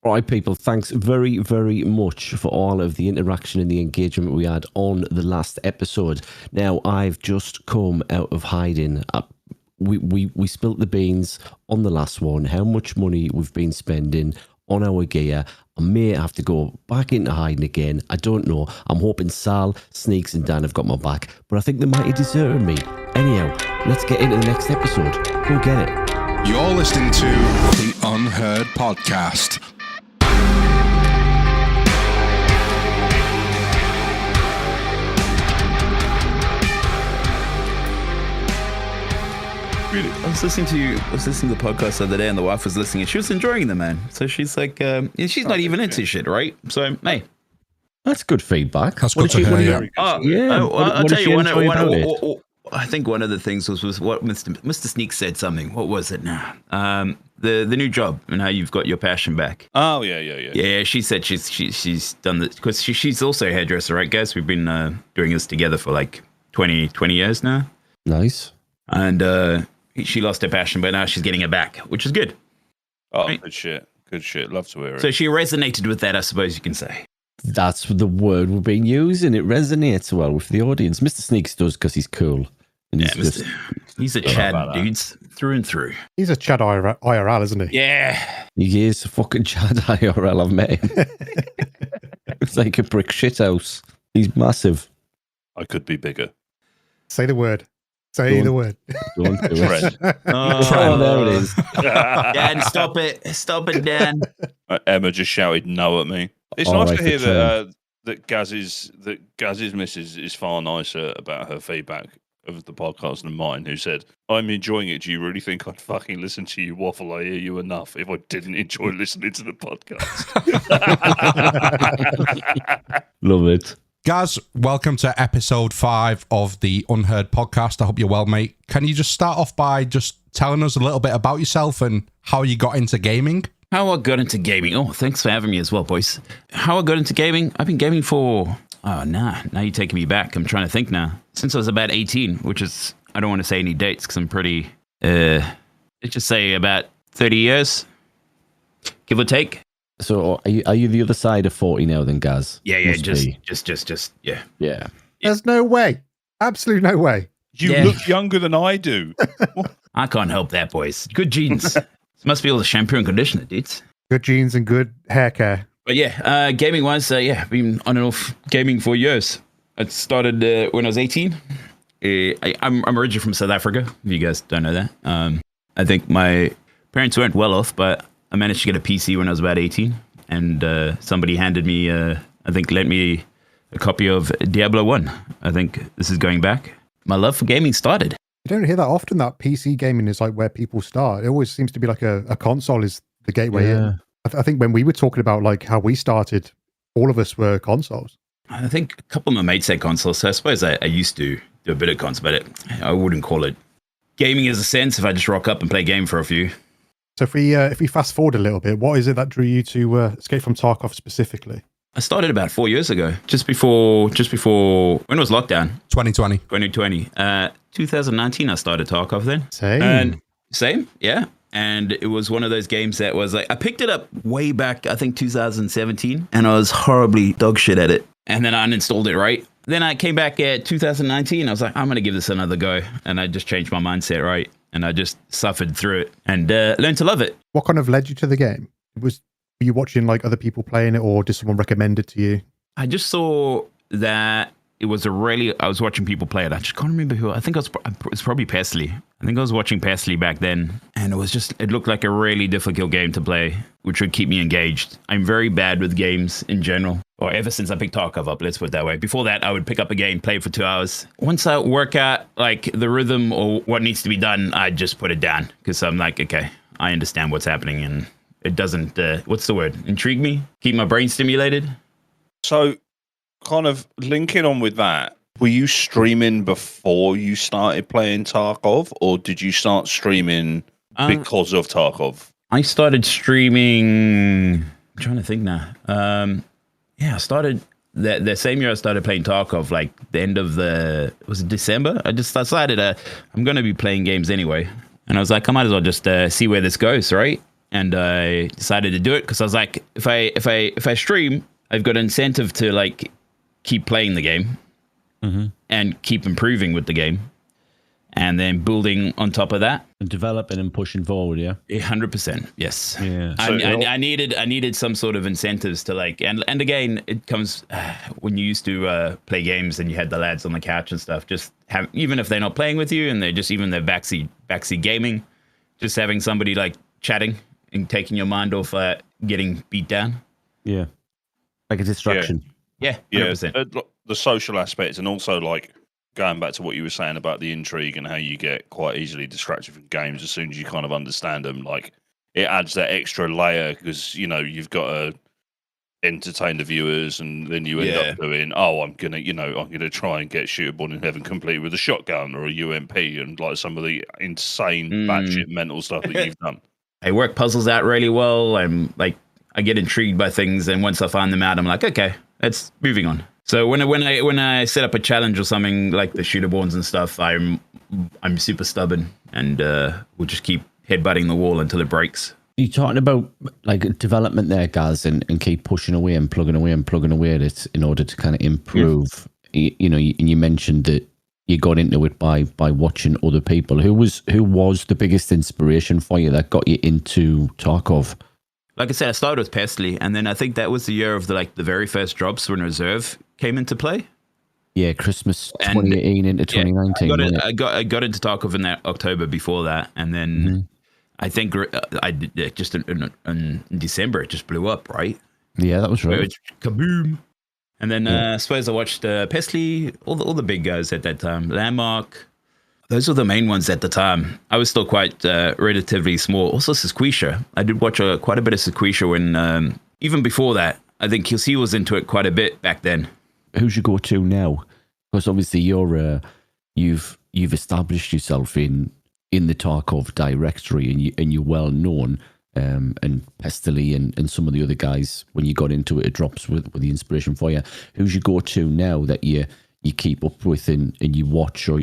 All right, people, thanks very, very much for all of the interaction and the engagement we had on the last episode. Now, I've just come out of hiding. We spilt the beans on the last one, how much money we've been spending on our gear. I may have to go back into hiding again. I don't know. I'm hoping Sal, Sneaks and Dan have got my back, but I think they might have deserted me. Anyhow, let's get into the next episode. Go get it. You're listening to the Unheard podcast. I was listening to the podcast the other day, and the wife was listening, and she was enjoying them, man. So she's like, she's not even into shit, right? So, hey, that's good feedback. That's good to hear. I'll tell you, I think one of the things was what Mr. Sneak said something. What was it now? The new job and how you've got your passion back. Oh yeah. Yeah, she said she's done this because she's also a hairdresser, right, guys? We've been doing this together for like 20 years now. Nice. And she lost her passion, but now she's getting it back, which is good. Oh, right? Good shit. Love to hear it. So she resonated with that, I suppose you can say. That's the word we've been using. It resonates well with the audience. Mr. Sneaks does because he's cool. And he's a Chad dudes through and through. He's a Chad IRL, isn't he? Yeah. He is a fucking Chad IRL. I've met him. It's like a brick shithouse. He's massive. I could be bigger. Say the word. Say the word. Don't do it. Oh, there it is. Dan, stop it, Dan. Emma just shouted no at me. It's nice to hear that Gaz's missus is far nicer about her feedback of the podcast than mine, who said, I'm enjoying it. Do you really think I'd fucking listen to you waffle? I hear you enough if I didn't enjoy listening to the podcast. Love it. Gaz, welcome to episode 5 of the Unheard podcast. I hope you're well, mate. Can you just start off by just telling us a little bit about yourself and how you got into gaming? How I got into gaming. Oh, thanks for having me as well, boys. How I got into gaming? I've been gaming for... Oh, now you're taking me back. I'm trying to think now. Since I was about 18, which is... I don't want to say any dates because I'm pretty... let's just say about 30 years, give or take. So are you the other side of 40 now then, Gaz? Yeah, Must yeah. Yeah. There's no way. Absolute no way. You look younger than I do. I can't help that, boys. Good genes. It must be all the shampoo and conditioner, dudes. Good genes and good hair care. But yeah, gaming-wise, I've been on and off gaming for years. It started when I was 18. I'm originally from South Africa, if you guys don't know that. I think my parents weren't well off, but I managed to get a PC when I was about 18. And somebody handed me, lent me a copy of Diablo 1. I think this is going back. My love for gaming started. You don't hear that often, that PC gaming is like where people start. It always seems to be like a console is the gateway in. I think when we were talking about like how we started, all of us were consoles. I think a couple of my mates had consoles, so I suppose I used to do a bit of console, but I wouldn't call it gaming as a sense if I just rock up and play a game for a few. So if we fast forward a little bit, what is it that drew you to Escape from Tarkov specifically? I started about 4 years ago, just before when was lockdown? 2020. 2019, I started Tarkov then. Same, yeah. And it was one of those games that was like, I picked it up way back, I think 2017, and I was horribly dog shit at it. And then I uninstalled it, right? Then I came back at 2019, I was like, I'm going to give this another go. And I just changed my mindset, right? And I just suffered through it and learned to love it. What kind of led you to the game? Were you watching like other people playing it, or did someone recommend it to you? I just saw that it was I was watching people play it. I just can't remember who. I think it was probably Pesley. I think I was watching Pesley back then. And it looked like a really difficult game to play, which would keep me engaged. I'm very bad with games in general. Or ever since I picked Tarkov up, let's put it that way. Before that, I would pick up a game, play it for 2 hours. Once I work out like the rhythm or what needs to be done, I just put it down. Because I'm like, okay, I understand what's happening. And it doesn't, what's the word? Intrigue me? Keep my brain stimulated? So, kind of linking on with that, were you streaming before you started playing Tarkov, or did you start streaming because of Tarkov? I started streaming... I'm trying to think now. I started... The same year I started playing Tarkov, like the end of was it December? I just decided I'm going to be playing games anyway. And I was like, I might as well just see where this goes, right? and I decided to do it because I was like, if I stream, I've got incentive to like keep playing the game and keep improving with the game, and then building on top of that and developing and pushing forward. Yeah, 100%. Yes. Yeah. I needed some sort of incentives to like, and again, it comes when you used to play games and you had the lads on the couch and stuff. Just have, even if they're not playing with you and they're just even they're backseat gaming, just having somebody like chatting and taking your mind off getting beat down. Yeah, like a distraction. Yeah, 100%. The social aspect, and also like going back to what you were saying about the intrigue and how you get quite easily distracted from games as soon as you kind of understand them. Like it adds that extra layer because you've got to entertain the viewers, and then you end up doing, I'm gonna try and get Shooterborn in Heaven complete with a shotgun or a UMP, and like some of the insane batshit mental stuff that you've done. I work puzzles out really well. I'm like, I get intrigued by things, and once I find them out, I'm like, okay, let's moving on. So when I set up a challenge or something like the Shooterborns and stuff, I'm super stubborn, and we'll just keep headbutting the wall until it breaks. You're talking about like development there, Gaz, and keep pushing away and plugging away at it in order to kind of improve. Yeah. And you mentioned that you got into it by watching other people. Who was the biggest inspiration for you that got you into Tarkov? Like I said, I started with Pestily, and then I think that was the year of the very first drops when Reserve came into play. Yeah, Christmas 2018 into 2019. I got into Tarkov in that October before that, and then I think I did just in December it just blew up, right? Yeah, that was right. Kaboom! And then I suppose I watched Pestily, all the big guys at that time, Landmark. Those were the main ones at the time. I was still quite relatively small. Also, Squisha. I did watch quite a bit of Squisha when, even before that. I think he was into it quite a bit back then. Who's your go-to now? Because obviously you've established yourself in the Tarkov directory, and you're well known. And Pestily and some of the other guys, when you got into it, drops with the inspiration for you. Who's your go-to now that you keep up with and you watch or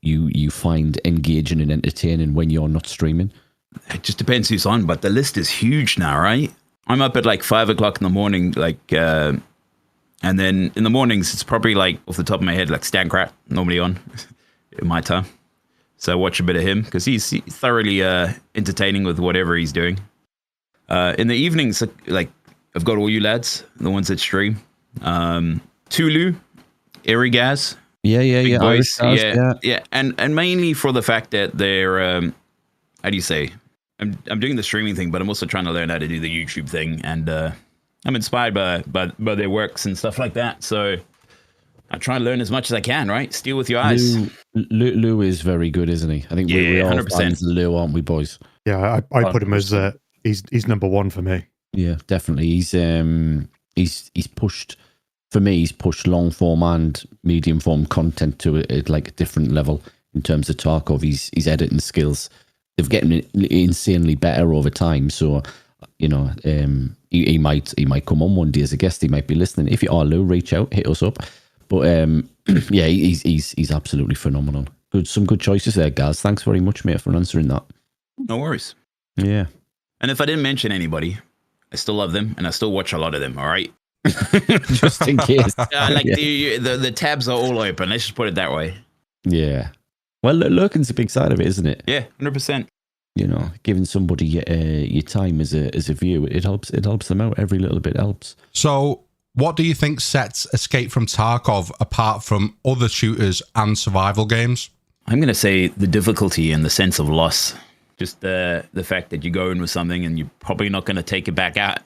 you find engaging and entertaining when you're not streaming? It just depends who's on, but the list is huge now, right? I'm up at like 5 o'clock in the morning, and then in the mornings it's probably like off the top of my head like Stankrat normally on in my time. So I watch a bit of him because he's thoroughly entertaining with whatever he's doing. In the evenings, like I've got all you lads, the ones that stream. Tulu, EscGAZm. Yeah. Boys. Yeah. And mainly for the fact that they're, how do you say? I'm doing the streaming thing, but I'm also trying to learn how to do the YouTube thing. And I'm inspired by their works and stuff like that. So I try and learn as much as I can, right? Steal with your eyes. Lou is very good, isn't he? I think we all 100%. fans of Lou, aren't we, boys? Yeah, I put him as he's number one for me. Yeah, definitely. He's pushed, for me, he's pushed long form and medium form content to a like a different level in terms of Tarkov. His editing skills, they've getting insanely better over time. So, he might come on one day as a guest. He might be listening. If you are, Lou, reach out, hit us up. But yeah, he's absolutely phenomenal. Some good choices there, Gaz. Thanks very much, mate, for answering that. No worries. Yeah. And if I didn't mention anybody, I still love them and I still watch a lot of them. All right. Just in case. The tabs are all open. Let's just put it that way. Yeah. Well, lurking's a big side of it, isn't it? Yeah, 100%. Giving somebody your time as a view, it helps them out. Every little bit helps. So, what do you think sets Escape from Tarkov apart from other shooters and survival games? I'm going to say the difficulty and the sense of loss. Just the fact that you go in with something and you're probably not going to take it back out.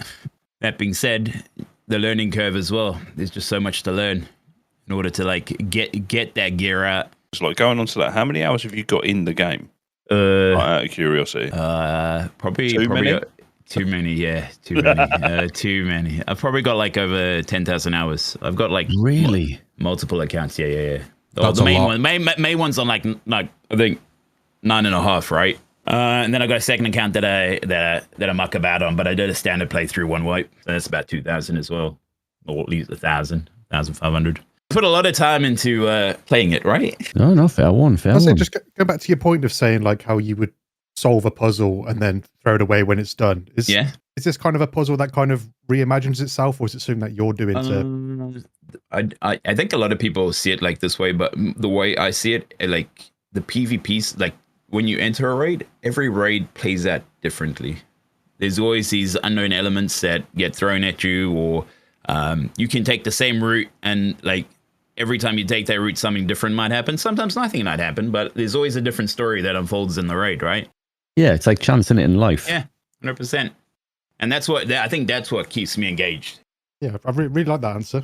That being said, the learning curve as well. There's just so much to learn in order to like get that gear out. It's like going on to that. How many hours have you got in the game? Out of curiosity. Probably many? Too many, yeah. Too many. Too many. I've probably got like over 10,000 hours. I've got like really multiple accounts. Yeah. That's the main a lot. one, main one's on like I think 9.5, right? And then I got a second account that I muck about on, but I did a standard playthrough one wipe, so that's about 2,000 as well, or at least 1,500. Put a lot of time into playing it, right? No, fair one. Just go back to your point of saying like how you would solve a puzzle and then throw it away when it's done. Is this kind of a puzzle that kind of reimagines itself, or is it something that you're doing to... I think a lot of people see it like this way, but the way I see it, like the PvPs, like when you enter a raid, every raid plays out differently. There's always these unknown elements that get thrown at you, or you can take the same route, and like every time you take that route, something different might happen. Sometimes nothing might happen, but there's always a different story that unfolds in the raid, right? Yeah, it's like chancing it in life. Yeah, 100%. And that's what I think that's what keeps me engaged. Yeah, I really like that answer.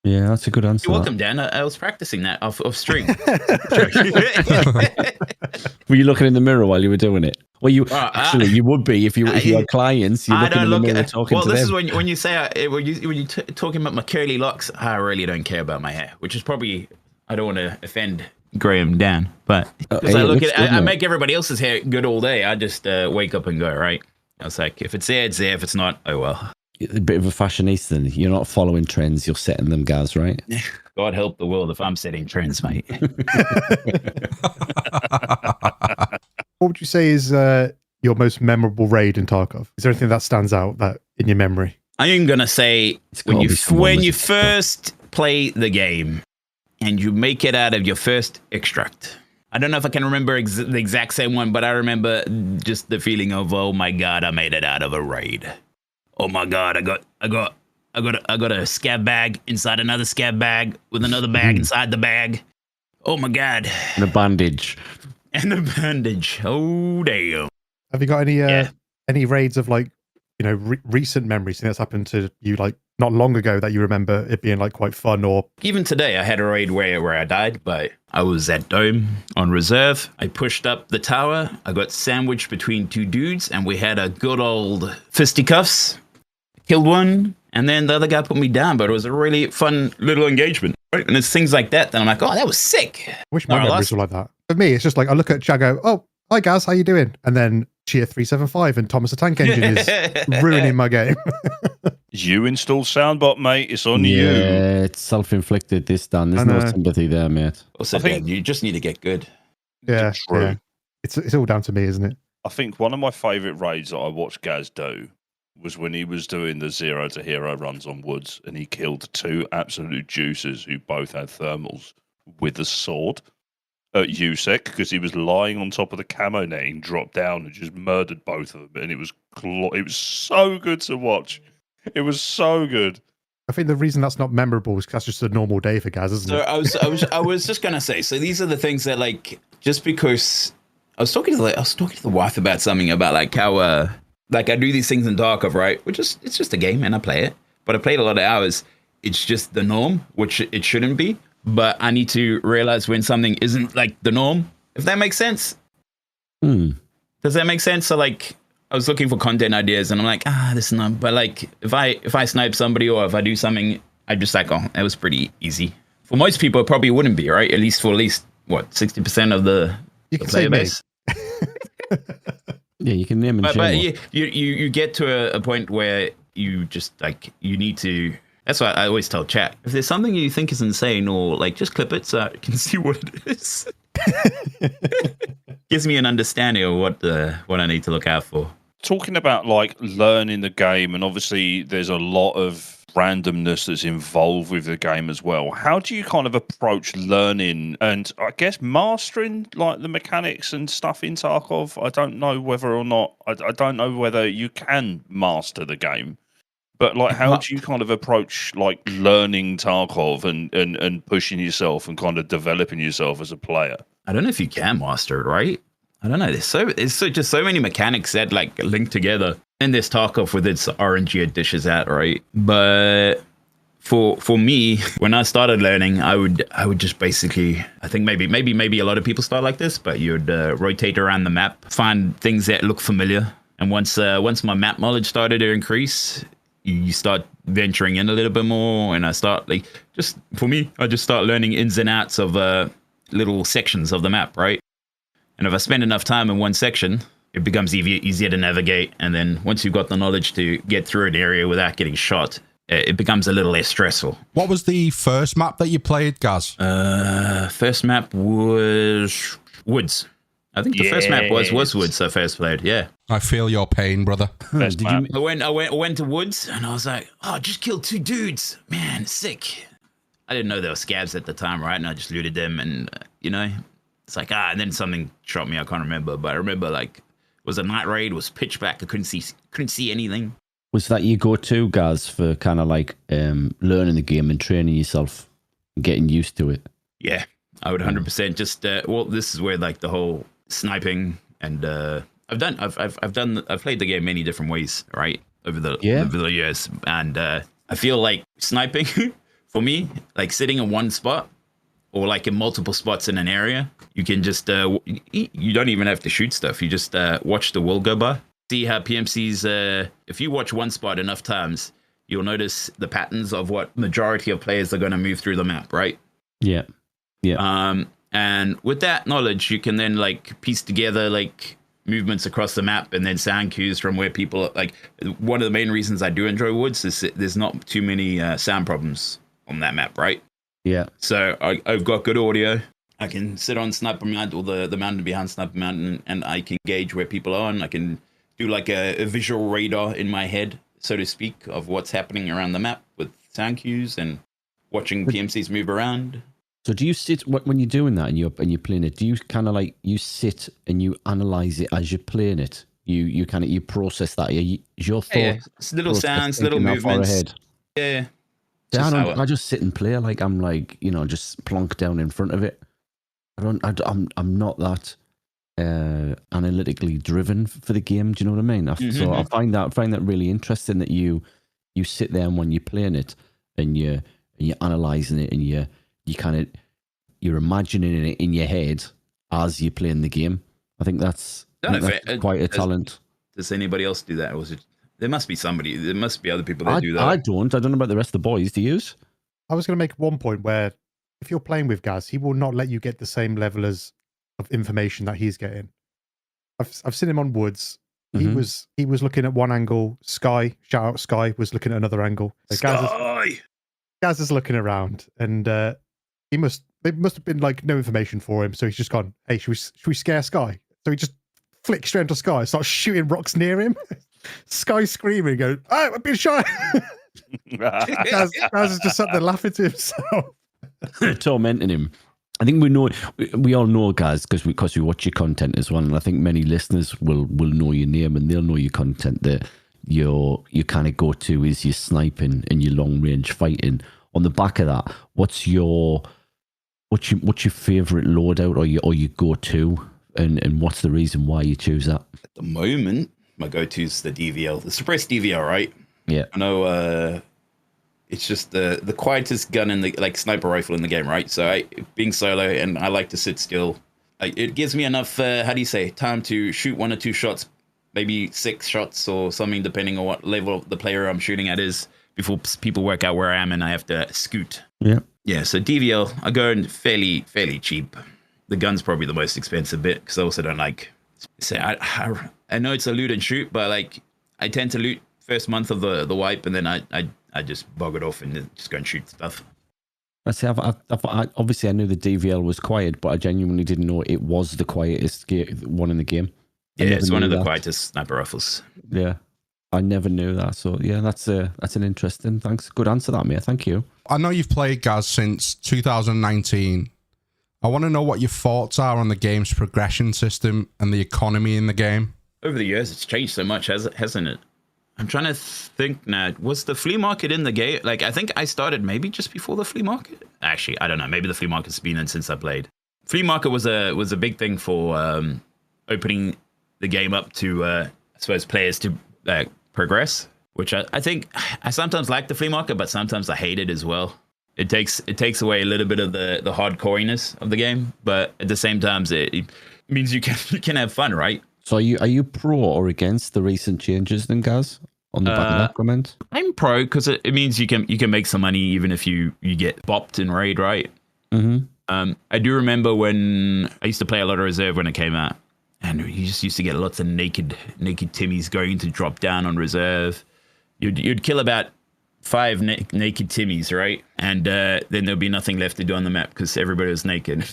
Yeah, that's a good answer. You're welcome, Dan. I was practicing that off stream. Were you looking in the mirror while you were doing it? Well, you actually you would be if you had clients. You're looking in the mirror talking to them. Well, this is when you say when you talking about my curly locks. I really don't care about my hair, which is probably I don't want to offend Graham Dan, but because I make everybody else's hair good all day. I just wake up and go right. I was like, if it's there, it's there. If it's not, oh well. A bit of a fashionista, then. You're not following trends, you're setting them, Gaz, right? God help the world if I'm setting trends, mate. What would you say is your most memorable raid in Tarkov? Is there anything that stands out that in your memory? I am gonna say when you first play the game and you make it out of your first extract. I don't know if I can remember the exact same one, but I remember just the feeling of, oh my God, I made it out of a raid. Oh my God, I got a scab bag inside another scab bag with another bag inside the bag. Oh my God. And a bandage. Oh damn. Have you got any raids of like, you know, recent memories that's happened to you like not long ago that you remember it being like quite fun? Or even today I had a raid where I died, but I was at Dome on reserve. I pushed up the tower. I got sandwiched between two dudes and we had a good old fisticuffs. Killed one, and then the other guy put me down, but it was a really fun little engagement. Right? And it's things like that I'm like, oh, that was sick. I wish my memories were like that. For me, it's just like I look at Chago, oh, hi Gaz, how you doing? And then Cheer 375 and Thomas the Tank Engine is ruining my game. You install Soundbot, mate. It's on you. Yeah, it's self-inflicted this time. There's no sympathy there, mate. Also, I think you just need to get good. Yeah, true. Yeah. It's all down to me, isn't it? I think one of my favourite raids that I watched Gaz do was when he was doing the 0 to hero runs on Woods, and he killed two absolute juicers who both had thermals with a sword at USEC because he was lying on top of the camo netting, dropped down and just murdered both of them. And it was so good to watch. It was so good. I think the reason that's not memorable is because that's just a normal day for Gaz, isn't it? I was just gonna say. So these are the things that like just because I was talking to the wife about something about like how like I do these things in Tarkov, right? It's just a game and I play it, but I played a lot of hours. It's just the norm, which it shouldn't be. But I need to realize when something isn't like the norm, if that makes sense. Does that make sense? So like I was looking for content ideas and I'm like, this is not, but like if I snipe somebody or if I do something, I just like, oh, that was pretty easy. For most people, it probably wouldn't be, right? At least what, 60% of the player base. Yeah, you can name and shame. But you get to a point where you just like you need to. That's why I always tell chat, if there's something you think is insane or like just clip it so I can see what it is. Gives me an understanding of what I need to look out for. Talking about like learning the game, and obviously there's a lot of randomness that's involved with the game as well. How do you kind of approach learning and I guess mastering like the mechanics and stuff in Tarkov? I don't know whether or not I don't know whether you can master the game, but like how do you kind of approach like learning Tarkov and pushing yourself and kind of developing yourself as a player? I don't know if you can master it, right? I don't know. There's just so many mechanics that like link together. And there's Tarkov with its RNG it dishes out, right? But for me, when I started learning, I would just basically, I think maybe a lot of people start like this, but you'd rotate around the map, find things that look familiar, and once my map knowledge started to increase, you start venturing in a little bit more, and I start I just start learning ins and outs of little sections of the map, right? And if I spend enough time in one section, it becomes easier to navigate. And then once you've got the knowledge to get through an area without getting shot, it becomes a little less stressful. What was the first map that you played, Gaz? First map was Woods. I think the first map was Woods I first played. Yeah. I feel your pain, brother. Best map. I went to Woods and I was like, oh, just killed 2 dudes. Man, sick. I didn't know there were scabs at the time, right? And I just looted them and, it's like, and then something shot me. I can't remember. But I remember, like, it was a night raid. It was pitch black. I couldn't see anything. Was that your go-to, Gaz, for kind of like learning the game and training yourself and getting used to it? Yeah, I would 100% just, this is where, like, the whole sniping and I've played the game many different ways, right? Over the years. And I feel like sniping for me, like sitting in one spot or like in multiple spots in an area, you can just, you don't even have to shoot stuff. You just watch the world go by. See how PMCs, if you watch one spot enough times, you'll notice the patterns of what majority of players are going to move through the map, right? Yeah. Yeah. And with that knowledge, you can then like piece together like movements across the map and then sound cues from where people are. Like one of the main reasons I do enjoy Woods is there's not too many sound problems on that map, right? Yeah. So I've got good audio. I can sit on Sniper Mountain or the mountain behind Sniper Mountain and I can gauge where people are and I can do like a visual radar in my head, so to speak, of what's happening around the map with sound cues and watching PMCs move around. So do you sit when you're doing that and you're playing it? Do you kind of like you sit and you analyze it as you're playing it? You kind of you process that. Your thought. Yeah. It's little sounds, little movements. Yeah. I just sit and play like I'm like just plonk down in front of it. I'm not that analytically driven for the game. Do you know what I mean? So I find that really interesting that you sit there and when you're playing it and you're analyzing it and you're imagining it in your head as you're playing the game. I think that's quite a talent. Does anybody else do that? Or was it? There must be somebody. There must be other people that do that. I don't know about the rest of the boys. Do you? I was going to make one point where if you're playing with Gaz, he will not let you get the same level of information that he's getting. I've seen him on Woods. Mm-hmm. He was looking at one angle. Sky, shout out Sky, was looking at another angle. Gaz is looking around, and there must have been like no information for him. So he's just gone, hey, should we scare Sky? So he just flicks straight into Sky and starts shooting rocks near him. Sky screaming, going, oh, I've been shot. Gaz is just sat there laughing to himself. Tormenting him. I think we all know, guys, because we watch your content as well, and I think many listeners will know your name and they'll know your content. That your kind of go to is your sniping and your long range fighting. On the back of that, what's your favorite loadout or your go to, and what's the reason why you choose that? At the moment, my go to is the DVL, the suppressed DVL, right? Yeah, I know. It's just the quietest gun in the sniper rifle in the game, right? So being solo and I like to sit still, it gives me enough time to shoot 1 or 2 shots, maybe 6 shots or something, depending on what level the player I'm shooting at is, before people work out where I am and I have to scoot. Yeah. So DVL, I go in fairly cheap. The gun's probably the most expensive bit because I also don't like. Say I know it's a loot and shoot, but like I tend to loot first month of the wipe and then I just bog it off and just go and shoot stuff. I say, obviously I knew the DVL was quiet, but I genuinely didn't know it was the quietest one in the game. Yeah, it's one of the quietest sniper rifles. Yeah, I never knew that. So yeah, that's an interesting. Thanks, good answer that, mate. Thank you. I know you've played Gaz since 2019. I want to know what your thoughts are on the game's progression system and the economy in the game. Over the years, it's changed so much, hasn't it? I'm trying to think now. Was the flea market in the game? Like, I think I started maybe just before the flea market. Actually, I don't know. Maybe the flea market's been in since I played. Flea market was a big thing for opening the game up to, I suppose, players to progress. Which I think I sometimes like the flea market, but sometimes I hate it as well. It takes away a little bit of the hardcoreness of the game, but at the same time, it means you can have fun, right? So are you pro or against the recent changes then, Gaz? On the back of that comment? I'm pro because it means you can make some money even if you get bopped in raid, right? Mm-hmm. I do remember when I used to play a lot of reserve when it came out, and you just used to get lots of naked Timmies going to drop down on reserve. You'd kill about 5 naked Timmies, right? And then there'll be nothing left to do on the map because everybody was naked.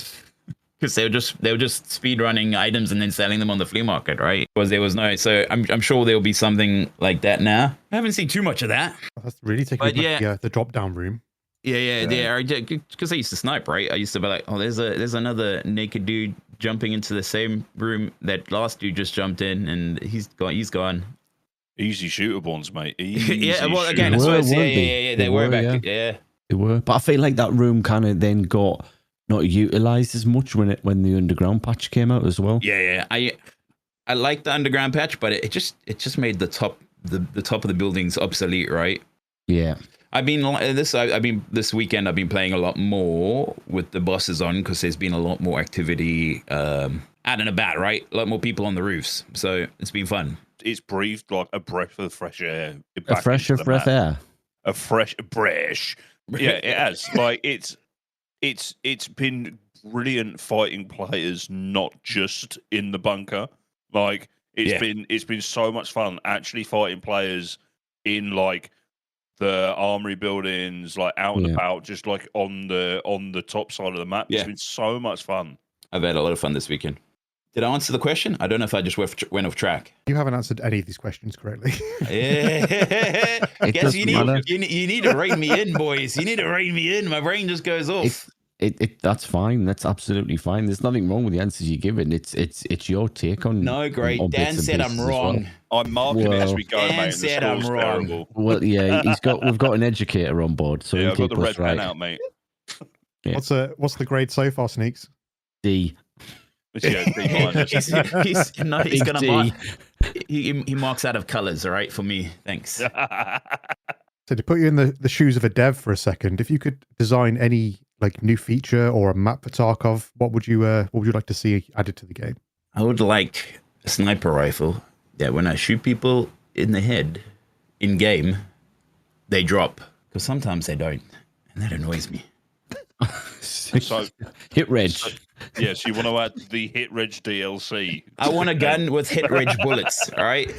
because they were just speed running items and then selling them on the flea market, right? Because there was no, so I'm sure there'll be something like that now. I haven't seen too much of that. That's really taking the drop down room. Yeah. Because I used to snipe, right? I used to be like, oh, there's another naked dude jumping into the same room that last dude just jumped in, and he's gone. Easy shooter bonds, mate. Easy yeah, well, again, They that's were, what I weren't say. They were back. Yeah. They were, but I feel like that room kind of then got not utilized as much when the underground patch came out as well. Yeah. I like the underground patch, but it just made the top of the buildings obsolete, right? Yeah. This weekend I've been playing a lot more with the bosses on because there's been a lot more activity out and about, right? A lot more people on the roofs, so it's been fun. It's breathed like a breath of fresh air. A fresh breath air. A fresh. Yeah, it has. Like it's been brilliant fighting players, not just in the bunker. Like it's been so much fun actually fighting players in like the armory buildings, like out and about, just like on the top side of the map. It's been so much fun. I've had a lot of fun this weekend. Did I answer the question? I don't know if I just went off track. You haven't answered any of these questions correctly. Yeah. Guess you need to rein me in, boys. You need to rein me in. My brain just goes off. That's fine. That's absolutely fine. There's nothing wrong with the answers you're giving. It's your take on. No, great. On Dan said I'm wrong. Well. I'm marking it as we go, Dan mate. said I'm wrong. Terrible. Well, yeah, we've got an educator on board, so I've got the red right. pen out, mate. Yeah. What's the grade so far, Sneaks? D. Yeah, he's gonna mark. He marks out of colors, all right, for me. Thanks. So to put you in the shoes of a dev for a second, if you could design any like new feature or a map for Tarkov, what would you like to see added to the game? I would like a sniper rifle that when I shoot people in the head in game, they drop, because sometimes they don't, and that annoys me. So hit reg. So you want to add the hit reg DLC? I want a gun with hit reg bullets. All right.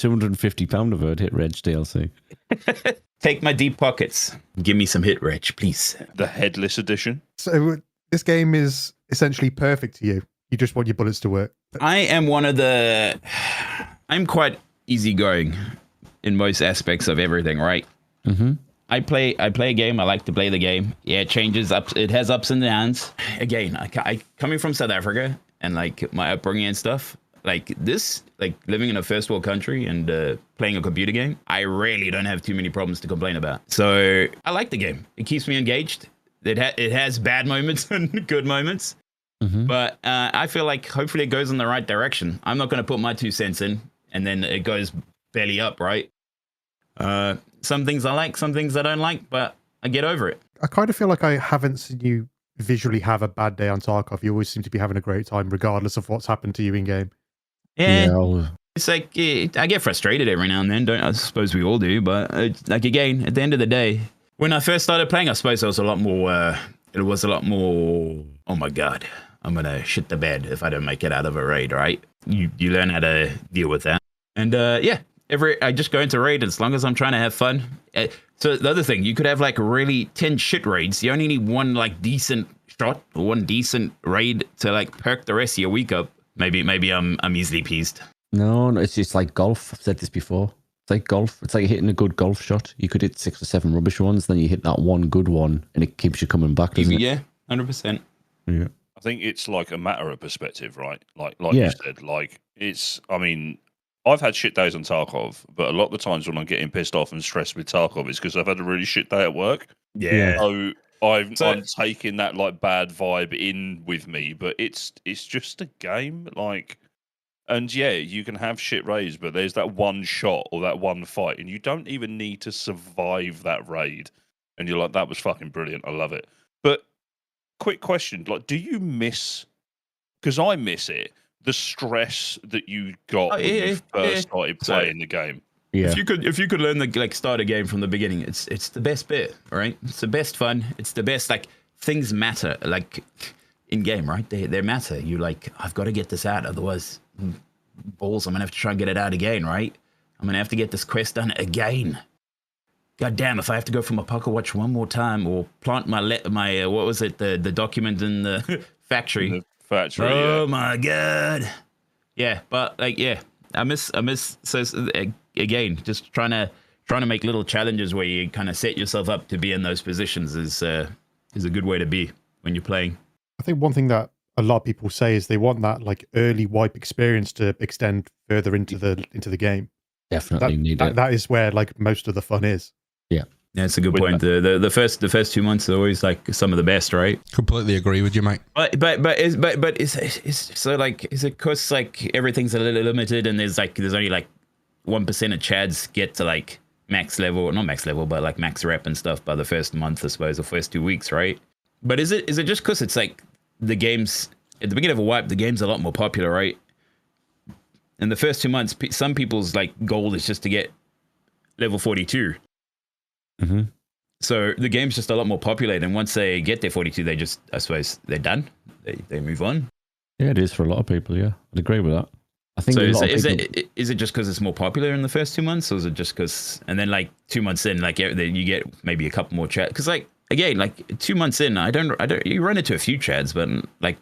£250 of it hit reg DLC. Take my deep pockets. Give me some hit reg, please. The headless edition. So this game is essentially perfect to you. You just want your bullets to work. I am I'm quite easygoing in most aspects of everything, right? Mm-hmm. I play a game. I like to play the game. Yeah, it changes up. It has ups and downs. Again, I coming from South Africa and like my upbringing and stuff. Like this, like living in a first world country and playing a computer game, I really don't have too many problems to complain about. So I like the game. It keeps me engaged. It has bad moments and good moments. Mm-hmm. But I feel like hopefully it goes in the right direction. I'm not going to put my 2 cents in and then it goes belly up, right? Some things I like, some things I don't like, but I get over it. I kind of feel like I haven't seen you visually have a bad day on Tarkov. You always seem to be having a great time, regardless of what's happened to you in game. Yeah. It's like I get frustrated every now and then. I suppose we all do, but like again, at the end of the day, when I first started playing, I suppose it was a lot more. Oh my god, I'm gonna shit the bed if I don't make it out of a raid, right? You learn how to deal with that, and I just go into raid as long as I'm trying to have fun. So the other thing, you could have like really 10 shit raids. You only need one like decent shot or one decent raid to like perk the rest of your week up. Maybe I'm easily pleased. No, it's just like golf. I've said this before. It's like golf. It's like hitting a good golf shot. You could hit 6 or 7 rubbish ones, then you hit that one good one, and it keeps you coming back. Doesn't it? Yeah, 100%. Yeah. I think it's like a matter of perspective, right? Like Yeah. you said, like it's. I mean, I've had shit days on Tarkov, but a lot of the times when I'm getting pissed off and stressed with Tarkov, it's because I've had a really shit day at work. Yeah. So I'm taking that like bad vibe in with me, but it's just a game, like. And yeah, you can have shit raids, but there's that one shot or that one fight, and you don't even need to survive that raid. And you're like, that was fucking brilliant. I love it. But quick question, like, do you miss? Because I miss it. The stress that you got when you first started playing the game. Yeah. If you could learn the like start a game from the beginning, it's the best bit, right? It's the best fun. It's the best like things matter like in game, right? They matter. You like I've got to get this out, otherwise balls. I'm gonna have to try and get it out again, right? I'm gonna have to get this quest done again. God damn! If I have to go for my pocket watch one more time or plant my what was it the document in the factory. The factory. Oh Yeah. my god. Yeah, but like, yeah, I miss. So again, just trying to make little challenges where you kind of set yourself up to be in those positions is a good way to be when you're playing. I think one thing that a lot of people say is they want that like early wipe experience to extend further into the game. Definitely need it. That is where like most of the fun is. Yeah. Yeah, it's a good point. The first 2 months are always like some of the best, right? Completely agree with you, mate. But is so like, is it because like everything's a little limited and there's only like 1% of Chads get to like max level, not max level, but like max rep and stuff by the first month, I suppose, or first 2 weeks, right? But is it just because it's like the game's at the beginning of a wipe, the game's a lot more popular, right? In the first 2 months, some people's like goal is just to get level 42. Mm-hmm. So the game's just a lot more populated, and once they get their 42, they just, I suppose, they're done. They move on. Yeah, it is for a lot of people. Yeah, I'd agree with that. I think. So is it just because it's more popular in the first 2 months, or is it just because? And then like 2 months in, like you get maybe a couple more chads. Because like again, like 2 months in, I don't. You run into a few chads, but like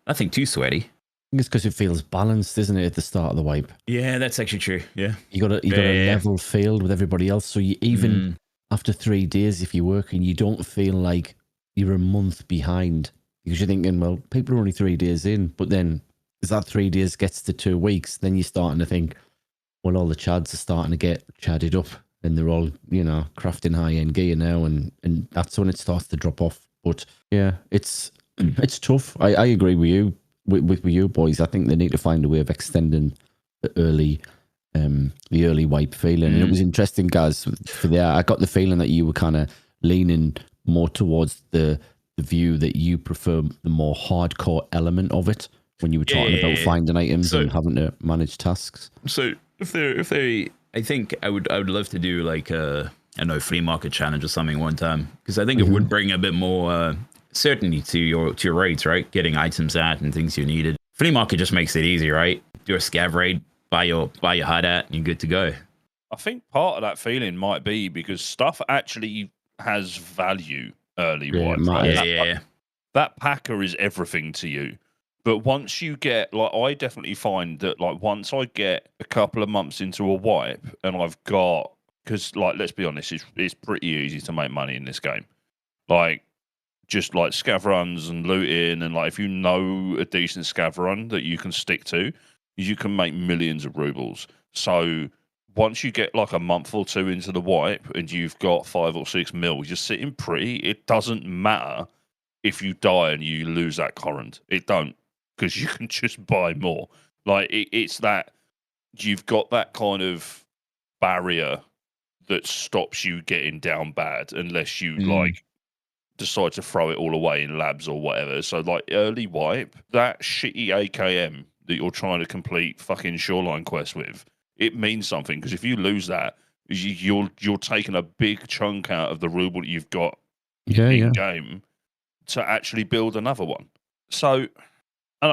nothing too sweaty. I think it's because it feels balanced, isn't it, at the start of the wipe? Yeah, that's actually true. Yeah, You got a level field with everybody else, so you even. After 3 days, if you're working, you don't feel like you're a month behind because you're thinking, well, people are only 3 days in. But then as that 3 days gets to 2 weeks, then you're starting to think, well, all the chads are starting to get chadded up and they're all, crafting high-end gear now. And that's when it starts to drop off. But yeah, it's tough. I agree with you, with you boys. I think they need to find a way of extending the early wipe feeling. And it was interesting, guys, for that. I got the feeling that you were kind of leaning more towards the view that you prefer the more hardcore element of it when you were talking about finding items and having to manage tasks. So if they, I think I would love to do like a flea market challenge or something one time, because I think it would bring a bit more certainty to your raids, right? Getting items out and things you needed. Flea market just makes it easy, right? Do a scav raid. Buy your hide out and you're good to go. I think part of that feeling might be because stuff actually has value early. Yeah. That packer is everything to you. But once you get, like, I definitely find that, like, once I get a couple of months into a wipe and I've got, because, like, let's be honest, it's pretty easy to make money in this game. Like, just like scav runs and looting, and like if you know a decent scav run that you can stick to, you can make millions of rubles. So once you get like a month or two into the wipe and you've got 5 or 6 mil, you're sitting pretty. It doesn't matter if you die and you lose that current. It don't, because you can just buy more. Like it's that you've got that kind of barrier that stops you getting down bad unless you like decide to throw it all away in labs or whatever. So like early wipe, that shitty AKM that you're trying to complete fucking shoreline quest with, it means something, because if you lose that, you're taking a big chunk out of the ruble that you've got in game to actually build another one. So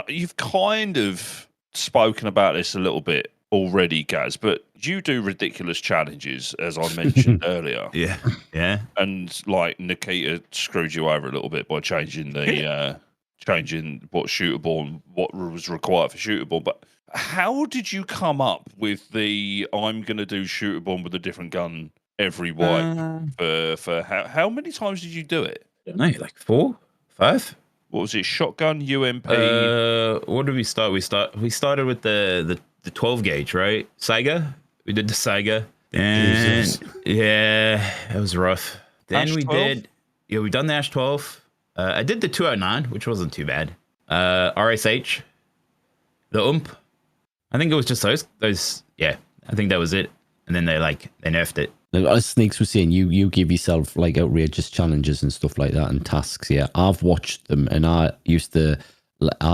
you've kind of spoken about this a little bit already, Gaz, but you do ridiculous challenges, as I mentioned earlier. Yeah. And like Nikita screwed you over a little bit by changing the changing what's shootable and what was required for shootable. But how did you come up with the I'm going to do shootable with a different gun every wipe? For how many times did you do it? I don't know, like 4, 5. What was it? Shotgun, UMP. What did we start? We started with the 12 gauge, right? Saiga. We did the Saiga. And yeah, it was rough. Then Ash we 12? did. Yeah, we done the Ash 12. I did the 209, which wasn't too bad. RSH, the I think it was just those. Yeah, I think that was it. And then they nerfed it. As Sneaks was saying, you give yourself like outrageous challenges and stuff like that and tasks. Yeah, I've watched them, and I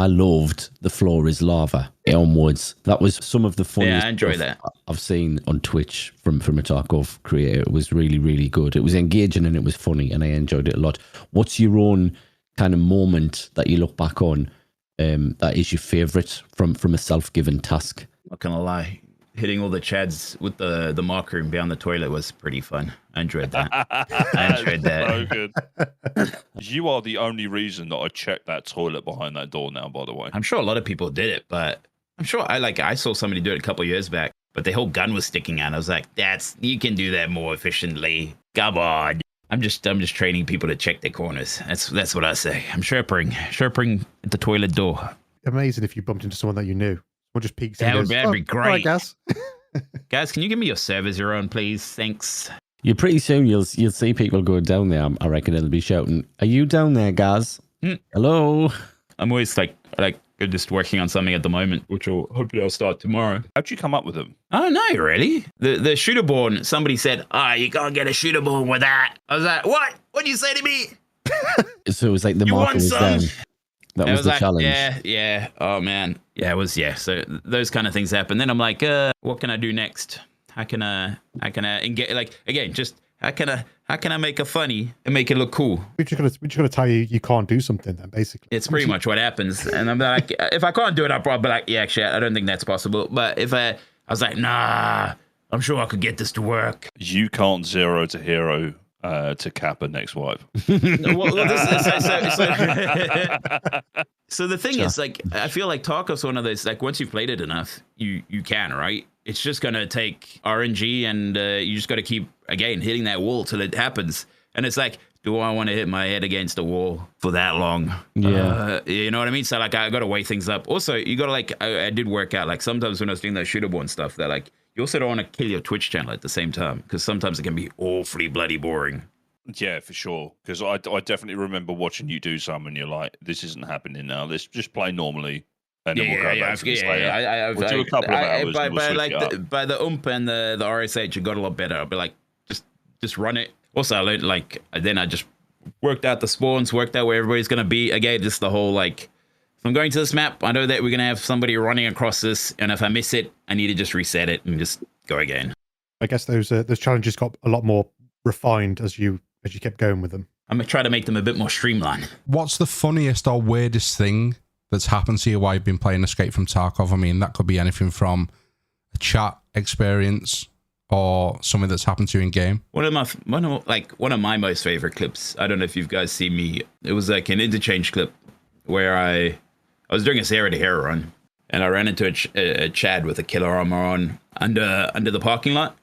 loved the floor is lava onwards. That was some of the funniest. Yeah, I enjoy that. I've seen on Twitch from a Tarkov creator. It was really, really good. It was engaging and it was funny, and I enjoyed it a lot. What's your own kind of moment that you look back on that is your favourite from a self-given task? Not gonna lie, hitting all the chads with the marker and down the toilet was pretty fun. I enjoyed that. I enjoyed that. So good. You are the only reason that I checked that toilet behind that door now, by the way. I'm sure a lot of people did it, but I'm sure I saw somebody do it a couple of years back, but the whole gun was sticking out. I was like, you can do that more efficiently. Come on. I'm just training people to check their corners. That's what I say. I'm chirping at the toilet door. Amazing if you bumped into someone that you knew. Or just peeks in. That'd be great. All right, Gaz. Guys, can you give me your servers your own, please? Thanks. You pretty soon you'll see people going down there. I reckon they'll be shouting, "Are you down there, Gaz? Hello." I'm always like just working on something at the moment, which hopefully I'll start tomorrow. How'd you come up with them? Oh no, really? The shooter born. Somebody said, you can't get a shooter born with that. I was like, what? What'd you say to me? So it was like the You marker want was some? down. That was the like, challenge. Yeah. Oh man. Yeah, it was. Yeah. So those kind of things happen. Then I'm like, what can I do next? How can I engage? Like again, just how can I make a funny and make it look cool? We're just gonna tell you can't do something then, basically. It's pretty much what happens. And I'm like, if I can't do it, I'll probably be like, yeah, actually, I don't think that's possible. But if I was like, nah, I'm sure I could get this to work. You can't 0 to hero to Kappa next wipe. So the thing is, like, I feel like Tarkov's one of those, like, once you've played it enough, you can, right? It's just going to take RNG and you just got to keep, again, hitting that wall till it happens. And it's like, do I want to hit my head against a wall for that long? Yeah. You know what I mean? So, like, I got to weigh things up. Also, you got to, like, I did work out, like, sometimes when I was doing that shooter-born stuff, that, like, you also don't want to kill your Twitch channel at the same time because sometimes it can be awfully bloody boring. Yeah, for sure. Because I definitely remember watching you do some and you're like, this isn't happening now. Let's just play normally. And then we'll go back to this later. We'll do a couple of hours and we'll switch it up. By the and the RSH, it got a lot better. I'll be like, just run it. Also, I learned, like, then I just worked out the spawns, worked out where everybody's going to be. Again, just the whole, like, if I'm going to this map, I know that we're going to have somebody running across this. And if I miss it, I need to just reset it and just go again. I guess those challenges got a lot more refined as you kept going with them. I'm going to try to make them a bit more streamlined. What's the funniest or weirdest thing that's happened to you while you've been playing Escape from Tarkov? I mean, that could be anything from a chat experience or something that's happened to you in game. One of my most favorite clips. I don't know if you guys see me. It was like an interchange clip where I was doing a Sierra to Hero run, and I ran into a Chad with a killer armor on under the parking lot,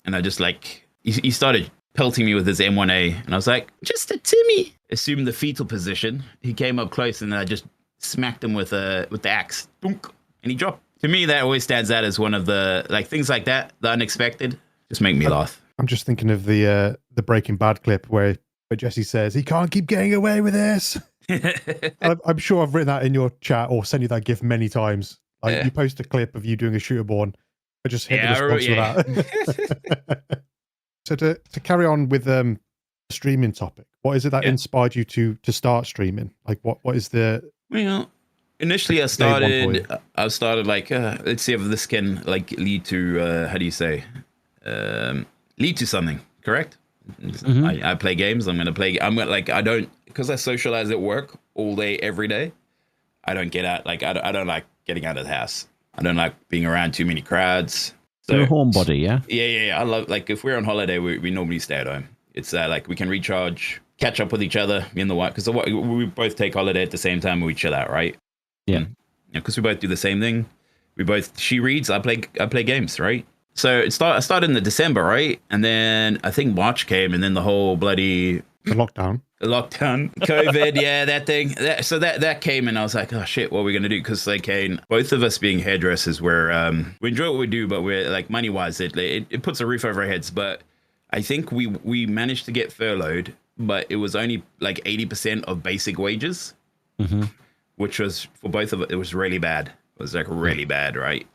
and I just like he started pelting me with his M1A, and I was like, just a Timmy. Assumed the fetal position. He came up close, and I just smacked him with the axe, and he dropped. To me, that always stands out as one of the, like, things like that, the unexpected, just make me laugh. I'm just thinking of the Breaking Bad clip where Jesse says he can't keep getting away with this. I'm sure I've written that in your chat or sent you that GIF many times. Like, you post a clip of you doing a shooter born. I just hit the response for that. So to carry on with the streaming topic, what is it that inspired you to start streaming? Like, what is the... Well, initially I started like, let's see if this can, like, lead to, how do you say? Lead to something, correct? Mm-hmm. I play games. I don't, because I socialize at work all day, every day. I don't get out, like, I don't like getting out of the house. I don't like being around too many crowds. So, you're a homebody, yeah? Yeah. I love, like, if we're on holiday, we normally stay at home. It's like we can recharge, catch up with each other in the white, because we both take holiday at the same time and we chill out, right? Yeah. Because we both do the same thing. She reads, I play games, right? So I started in the December, right? And then I think March came, and then the whole bloody lockdown, COVID, yeah, that thing. So that came, and I was like, oh shit, what are we gonna do? Because, like, both of us being hairdressers, we enjoy what we do, but we're, like, money wise, it puts a roof over our heads. But I think we managed to get furloughed, but it was only like 80% of basic wages, which was, for both of us, it was really bad. It was, like, really bad, right?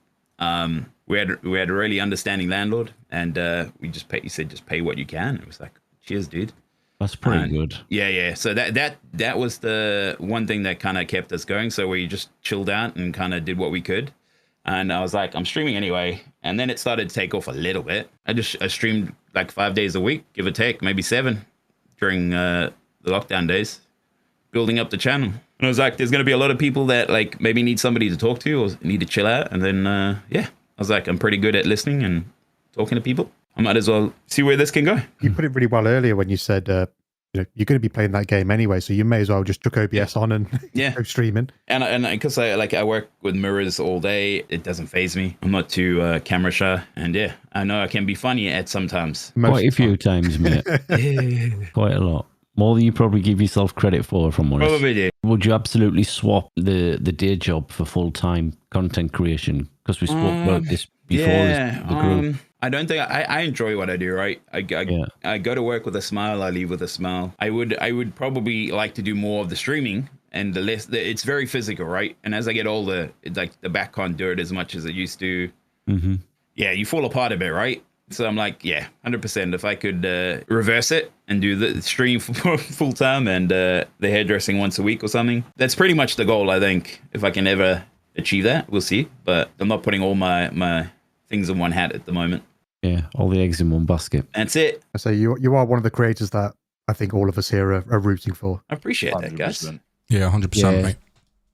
We had a really understanding landlord, and he said just pay what you can. It was like, cheers, dude. That's pretty good. Yeah. So that was the one thing that kind of kept us going. So we just chilled out and kind of did what we could. And I was like, I'm streaming anyway. And then it started to take off a little bit. I streamed like 5 days a week, give or take, maybe 7 during the lockdown days, building up the channel. And I was like, there's going to be a lot of people that, like, maybe need somebody to talk to or need to chill out. And then, I was like, I'm pretty good at listening and talking to people. I might as well see where this can go. You put it really well earlier when you said, you're going to be playing that game anyway, so you may as well just chuck OBS on and go streaming. And because I work with mirrors all day, it doesn't faze me. I'm not too camera shy, and I know I can be funny at sometimes. Quite a few times, mate. Quite a lot. More than you probably give yourself credit for, if I'm honest. Probably did. Would you absolutely swap the day job for full-time content creation? Because we spoke about this before. The group. I don't think I enjoy what I do, right? I go to work with a smile, I leave with a smile. I would probably like to do more of the streaming and it's very physical, right? And as I get older, it's like the back can't do it as much as it used to. Mm-hmm. Yeah, you fall apart a bit, right? So I'm like, 100%. If I could reverse it and do the stream full time and the hairdressing once a week or something, that's pretty much the goal, I think. If I can ever achieve that, we'll see. But I'm not putting all my things in one hat at the moment. Yeah, all the eggs in one basket. That's it. I say you are one of the creators that I think all of us here are rooting for. I appreciate that, guys. Yeah, 100%, mate.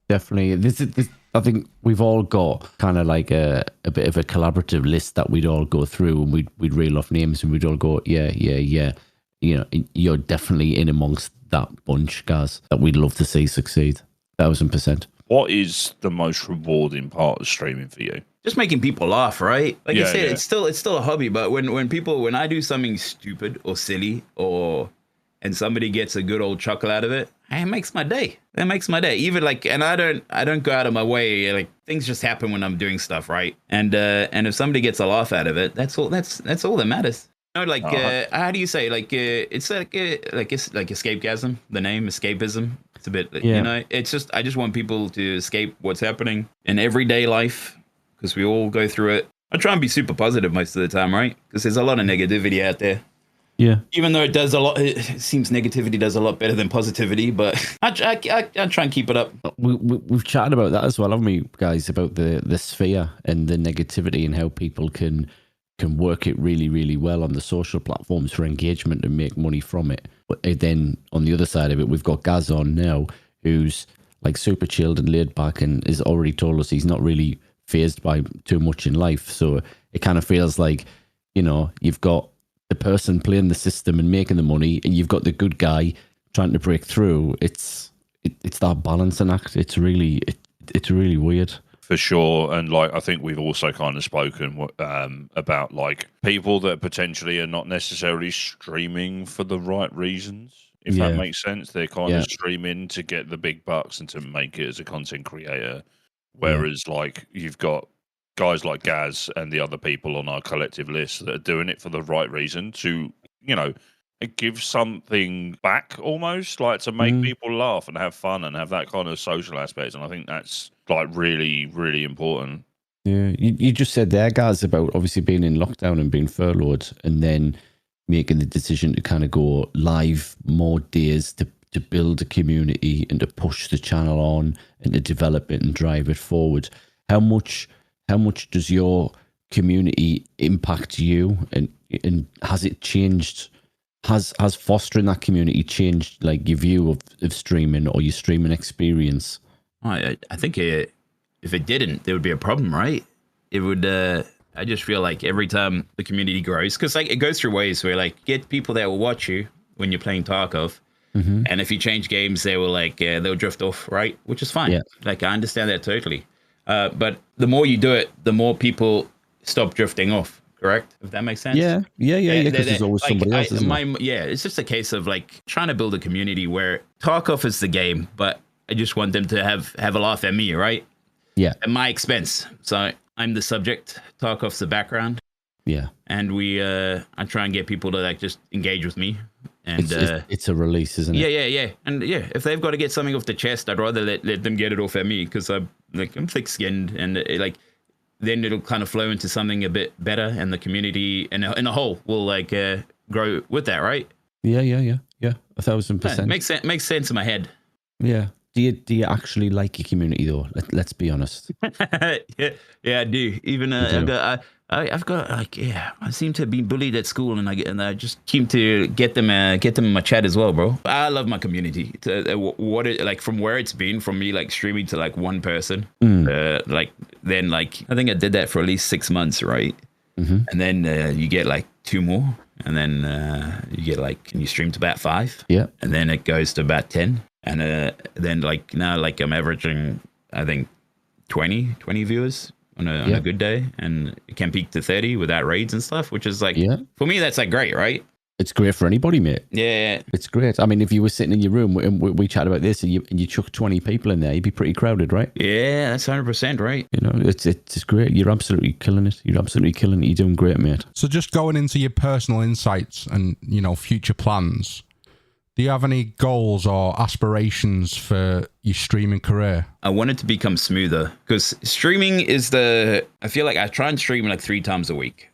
Definitely. This, I think we've all got kind of like a bit of a collaborative list that we'd all go through, and we'd reel off names, and we'd all go, yeah. You know, you're definitely in amongst that bunch, guys, that we'd love to see succeed. 1,000%. What is the most rewarding part of streaming for you? Just making people laugh, right? Like you said, it's still a hobby, but when I do something stupid or silly and somebody gets a good old chuckle out of it, it makes my day. That makes my day. Even like, and I don't go out of my way. Like things just happen when I'm doing stuff, right? And if somebody gets a laugh out of it, that's all that matters. You know, like how do you say? Like it's like EscGAZm. The name EscAZm. It's a bit, you know. It's just I just want people to escape what's happening in everyday life, because we all go through it. I try and be super positive most of the time, right? Because there's a lot of negativity out there. Yeah. Even though it seems negativity does a lot better than positivity, but I try and keep it up. We've chatted about that as well, haven't we, guys? About the sphere and the negativity and how people can work it really, really well on the social platforms for engagement and make money from it. But then on the other side of it, we've got Gaz on now, who's like super chilled and laid back, and has already told us he's not really fazed by too much in life. So it kind of feels like, you know, you've got the person playing the system and making the money, and you've got the good guy trying to break through. It's that balancing act. It's really weird. For sure. And like, I think we've also kind of spoken about like people that potentially are not necessarily streaming for the right reasons, if that makes sense. They're kind of streaming to get the big bucks and to make it as a content creator. Whereas like you've got guys like Gaz and the other people on our collective list that are doing it for the right reason, to, you know, give something back, almost like to make people laugh and have fun and have that kind of social aspect. And I think that's like really, really important. Yeah, you just said there, guys, about obviously being in lockdown and being furloughed, and then making the decision to kind of go live more days to build a community and to push the channel on and to develop it and drive it forward. How much does your community impact you, and has it changed? Has fostering that community changed like your view of streaming or your streaming experience? I think if it didn't, there would be a problem, right? It would. I just feel like every time the community grows, because like it goes through ways where like get people that will watch you when you're playing Tarkov, and if you change games, they will like they'll drift off, right? Which is fine. Yeah. Like I understand that totally. But the more you do it, the more people stop drifting off. Correct? If that makes sense. Yeah. Because there's always somebody else. It's just a case of like trying to build a community where Tarkov is the game, but I just want them to have a laugh at me, right? Yeah. At my expense. So I'm the subject. Tarkov's the background. Yeah. And I try and get people to like just engage with me. And it's a release, isn't it? Yeah. And if they've got to get something off the chest, I'd rather let them get it off at me, because I'm thick-skinned, and then it'll kind of flow into something a bit better, and the community in a whole will like grow with that, right? Yeah. 1,000%. Makes sense in my head. Yeah. Do you actually like your community though? Let's be honest. yeah, I do. Even You do. I've got like I seem to be bullied at school, and I just seem to get them in my chat as well, bro. I love my community. What it like from where it's been from me like streaming to like one person, like then like I think I did that for at least 6 months, right? And then you get like 2 more, and then you get like and you stream to about 5, and then it goes to about 10. And then like now like I'm averaging I think 20 viewers on a good day, and it can peak to 30 without raids and stuff, which is like for me that's like great, right? It's great for anybody, mate. Yeah, it's great. I mean, if you were sitting in your room and we chat about this, and you chuck 20 people in there, you'd be pretty crowded, right? Yeah, that's 100% right. You know, it's great. You're absolutely killing it. You're doing great, mate. So just going into your personal insights and future plans. Do you have any goals or aspirations for your streaming career? I want it to become smoother because streaming is I feel like I try and stream like 3 times a week.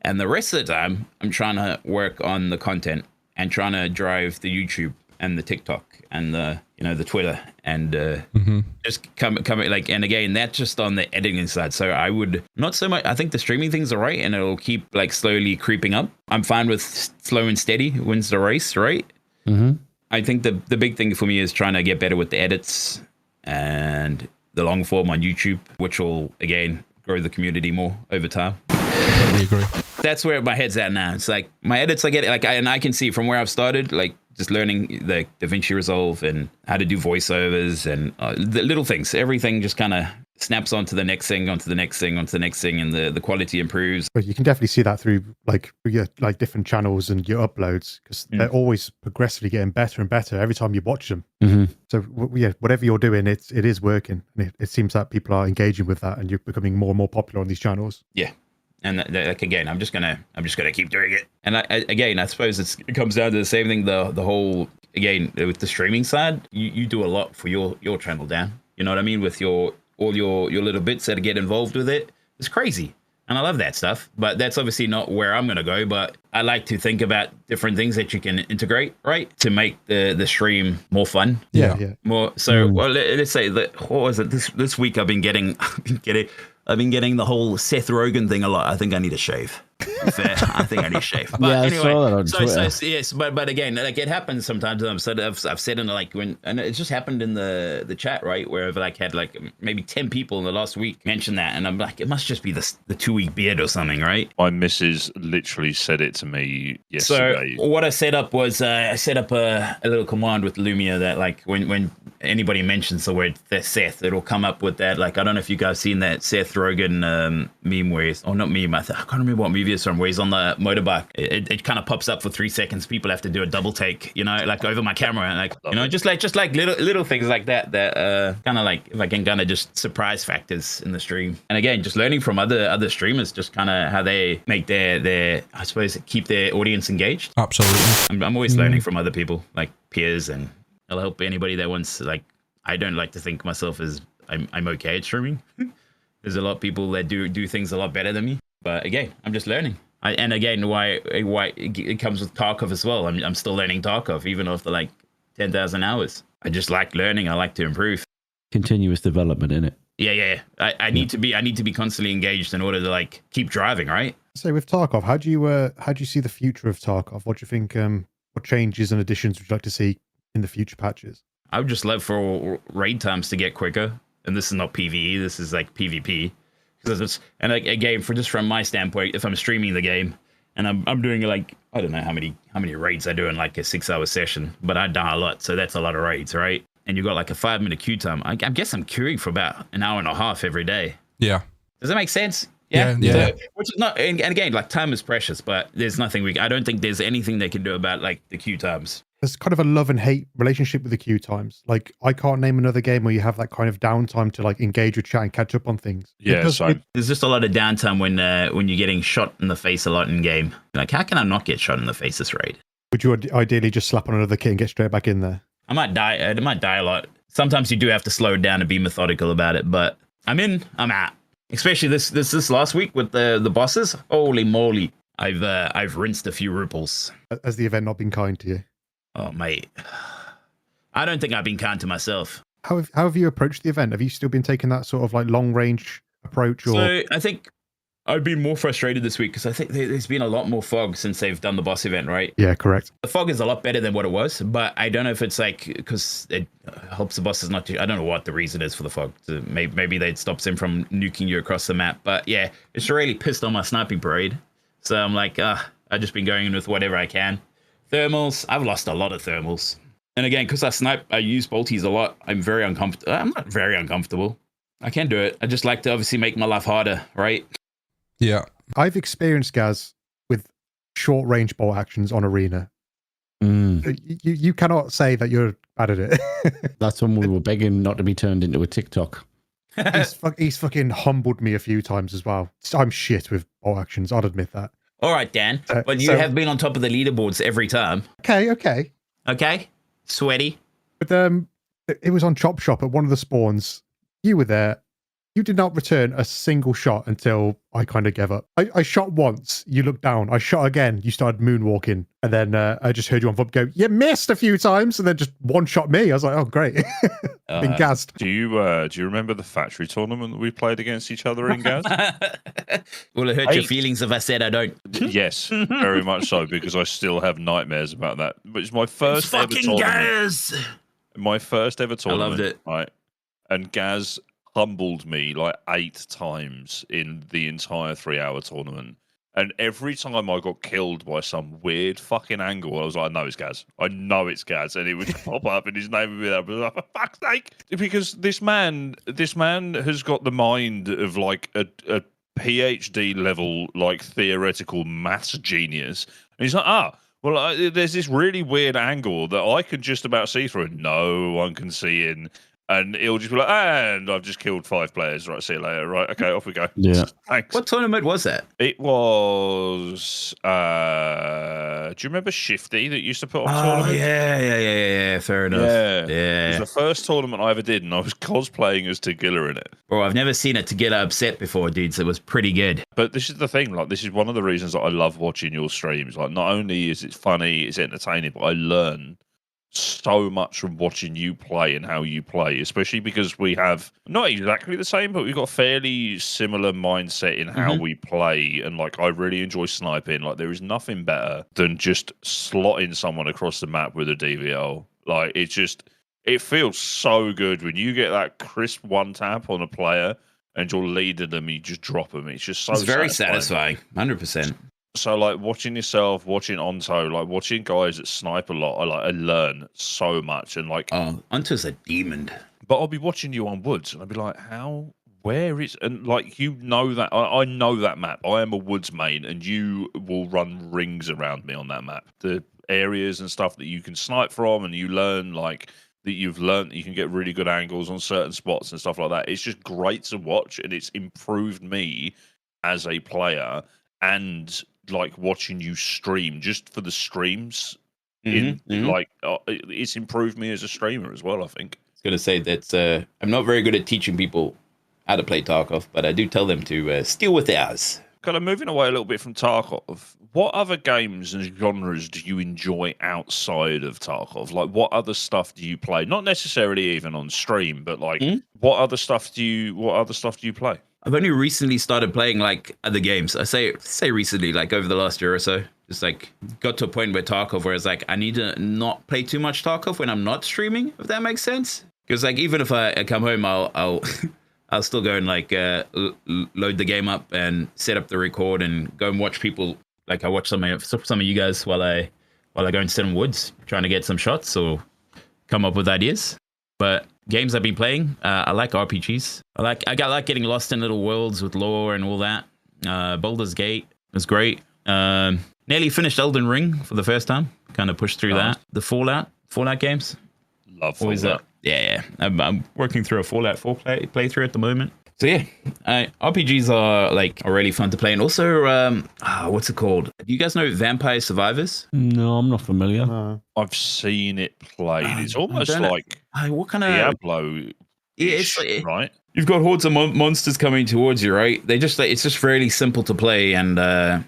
And the rest of the time, I'm trying to work on the content and trying to drive the YouTube and the TikTok and the Twitter and just come like, and again, that's just on the editing side. So I would not so much, I think the streaming things are right and it'll keep like slowly creeping up. I'm fine with slow and steady wins the race, right? I think the big thing for me is trying to get better with the edits and the long form on YouTube, which will again grow the community more over time. I agree. That's where my head's at now. It's like my edits, I get it, and I can see from where I've started, like just learning the DaVinci Resolve and how to do voiceovers and the little things. Everything just kind of snaps onto the next thing, and the quality improves. But you can definitely see that through like your like different channels and your uploads, because they're always progressively getting better and better every time you watch them. So whatever you're doing, it is working, and it seems that people are engaging with that, and you're becoming more and more popular on these channels. Yeah. And like again, I'm just gonna keep doing it. And I suppose it comes down to the same thing. The whole again with the streaming side, you do a lot for your channel, Dan. You know what I mean? With all your little bits that get involved with it, it's crazy, and I love that stuff. But that's obviously not where I'm gonna go. But I like to think about different things that you can integrate, right, to make the stream more fun. Yeah. More. So well, let's say that what was it this week? I've been getting the whole Seth Rogen thing a lot. I think I need a shave. Fair. I think I need a shave. But I anyway, saw that on Twitter. So yes, but again, like it happens sometimes. I've said in like and it just happened in the chat, right, where I've like had like maybe 10 people in the last week mention that, and I'm like, it must just be the 2-week beard or something, right? My missus literally said it to me yesterday. So what I set up was I set up a little command with Lumia that like when anybody mentions the word Seth, it'll come up with that. Like I don't know if you guys seen that Seth Rogen meme where he's, not meme, I can't remember what movie it's from, where he's on the motorbike. It kind of pops up for 3 seconds. People have to do a double take, like over my camera, and like just like little things like that kind of like if I can kind of just surprise factors in the stream. And again, just learning from other streamers, just kind of how they make their I suppose keep their audience engaged. Absolutely. I'm always learning from other people, like peers, and I'll help anybody that wants. Like I don't like to think myself as I'm okay at streaming. There's a lot of people that do things a lot better than me. But again, I'm just learning. And again, why it comes with Tarkov as well. I'm still learning Tarkov even after like 10,000 hours. I just like learning. I like to improve. Continuous development, innit? Yeah. I need to be constantly engaged in order to like keep driving, right? So with Tarkov, how do you see the future of Tarkov? What do you think? What changes and additions would you like to see in the future patches? I would just love for raid times to get quicker. And this is not PvE. This is like PvP. And again, from my standpoint, if I'm streaming the game and I'm doing like, I don't know how many raids I do in like a 6-hour session, but I die a lot, so that's a lot of raids, right? And you got like a 5-minute queue time. I guess I'm queuing for about an hour and a half every day. Yeah. Does that make sense? Yeah. So, which is not, and again, like time is precious, but there's nothing I don't think there's anything they can do about like the queue times. There's kind of a love and hate relationship with the queue times. Like I can't name another game where you have that kind of downtime to like engage with chat and catch up on things. Yeah, there's just a lot of downtime when you're getting shot in the face a lot in game. Like, how can I not get shot in the face this raid? Would you ideally just slap on another kit and get straight back in there? I might die a lot. Sometimes you do have to slow it down and be methodical about it, but I'm in, I'm out. Especially this last week with the bosses. Holy moly. I've rinsed a few ripples. Has the event not been kind to you? Oh, mate. I don't think I've been kind to myself. How have you approached the event? Have you still been taking that sort of like long range approach? Or So I think I've been more frustrated this week because I think there's been a lot more fog since they've done the boss event, right? yeah, correct. The fog is a lot better than what it was, but I don't know if it's like because it helps the bosses not to. I don't know what the reason is for the fog. Maybe that stops them from nuking you across the map. But yeah, it's really pissed on my sniping parade. So I'm like, I've just been going in with whatever I can. Thermals, I've lost a lot of thermals. And again, because I use bolties a lot, I'm very uncomfortable. I'm not very uncomfortable. I can do it. I just like to obviously make my life harder, right? Yeah. I've experienced Gaz with short range bolt actions on arena. You cannot say that you're bad at it. That's when we were begging not to be turned into a TikTok. He's fucking humbled me a few times as well. I'm shit with bolt actions. I'll admit that. All right, Dan. But you have been on top of the leaderboards every time. Okay. Okay? Sweaty. But it was on Chop Shop at one of the spawns. You were there. You did not return a single shot until I kind of gave up. I shot once. You looked down. I shot again. You started moonwalking. And then I just heard you on VUB go, you missed a few times. And then just one shot me. I was like, oh, great. Been gassed. Do you remember the factory tournament that we played against each other in Gaz? Will it hurt your feelings if I said I don't? Yes, very much so, because I still have nightmares about that. But it's my first ever tournament. Gaz! My first ever tournament. I loved it. Right. And Gaz humbled me like 8 times in the entire 3-hour tournament. And every time I got killed by some weird fucking angle, I was like, I know it's Gaz. I know it's Gaz. And it would pop up and his name would be there. But I was like, for fuck's sake. Because this man has got the mind of like a PhD level, like theoretical maths genius. And he's like, well, there's this really weird angle that I can just about see through and no one can see in. And it'll just be like, and I've just killed 5 players. Right, see you later. Right, okay, off we go. Yeah. Thanks. What tournament was that? It was. Do you remember Shifty that used to put on tournaments? Yeah. Fair enough. Yeah. It was the first tournament I ever did, and I was cosplaying as Tagilla in it. Bro, I've never seen a Tagilla upset before, dudes. It was pretty good. But this is the thing, like, this is one of the reasons that I love watching your streams. Like, not only is it funny, it's entertaining, but I learn so much from watching you play and how you play, especially because we have not exactly the same, but we've got fairly similar mindset in how we play. And like, I really enjoy sniping. Like, there is nothing better than just slotting someone across the map with a DVL. Like, it feels so good when you get that crisp one tap on a player and you're leading them, you just drop them. It's just so it's very satisfying. 100%. So, like, watching yourself, watching Onto, like, watching guys that snipe a lot, I learn so much. And, like... Oh, Onto's a demon. But I'll be watching you on Woods, and I'll be like, where is... And, like, you know that... I know that map. I am a Woods main, and you will run rings around me on that map. The areas and stuff that you can snipe from, and you learn, like... that you've learned that you can get really good angles on certain spots and stuff like that. It's just great to watch, and it's improved me as a player, and... like watching you stream just for the streams it's improved me as a streamer as well. I think I was gonna say that I'm not very good at teaching people how to play Tarkov, but I do tell them to steal with theirs. Kind of moving away a little bit from Tarkov, what other games and genres do you enjoy outside of Tarkov? Like, what other stuff do you play? Not necessarily even on stream, but like what other stuff do you play? I've only recently started playing like other games. I say recently, like over the last year or so. Just like got to a point where Tarkov, where it's like I need to not play too much Tarkov when I'm not streaming, if that makes sense. Because like even if I come home, I'll I'll still go and like load the game up and set up the record and go and watch people. Like I watch some of you guys while I go and sit in woods trying to get some shots or come up with ideas. But games I've been playing, I like RPGs. I like getting lost in little worlds with lore and all that. Baldur's Gate is great. Nearly finished Elden Ring for the first time. Kind of pushed through that. The Fallout games. Love Fallout. Yeah. I'm working through a Fallout 4 playthrough at the moment. So yeah, RPGs are really fun to play. And also, what's it called? Do you guys know Vampire Survivors? No, I'm not familiar. I've seen it played. It's almost like what kind of Diablo. Yeah, it's like, right. You've got hordes of monsters coming towards you, right? It's just really simple to play and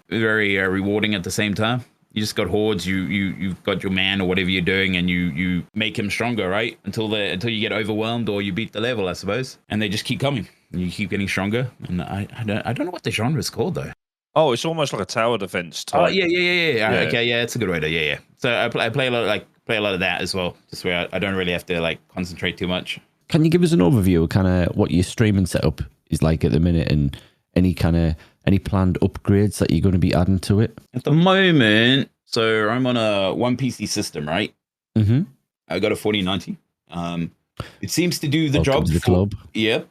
very rewarding at the same time. You just got hordes. You've got your man or whatever you're doing, and you make him stronger, right? Until you get overwhelmed or you beat the level, I suppose. And they just keep coming. And you keep getting stronger. And I don't know what the genre is called though. Oh, it's almost like a tower defense type. Oh yeah. Okay, yeah, it's a good way to yeah. So I play a lot of that as well, just where I don't really have to like concentrate too much. Can you give us an overview of kind of what your streaming setup is like at the minute, and any planned upgrades that you're going to be adding to it? At the moment, so I'm on a one PC system, right? Mm-hmm. I got a 4090. It seems to do the Welcome job. to the club. Yep.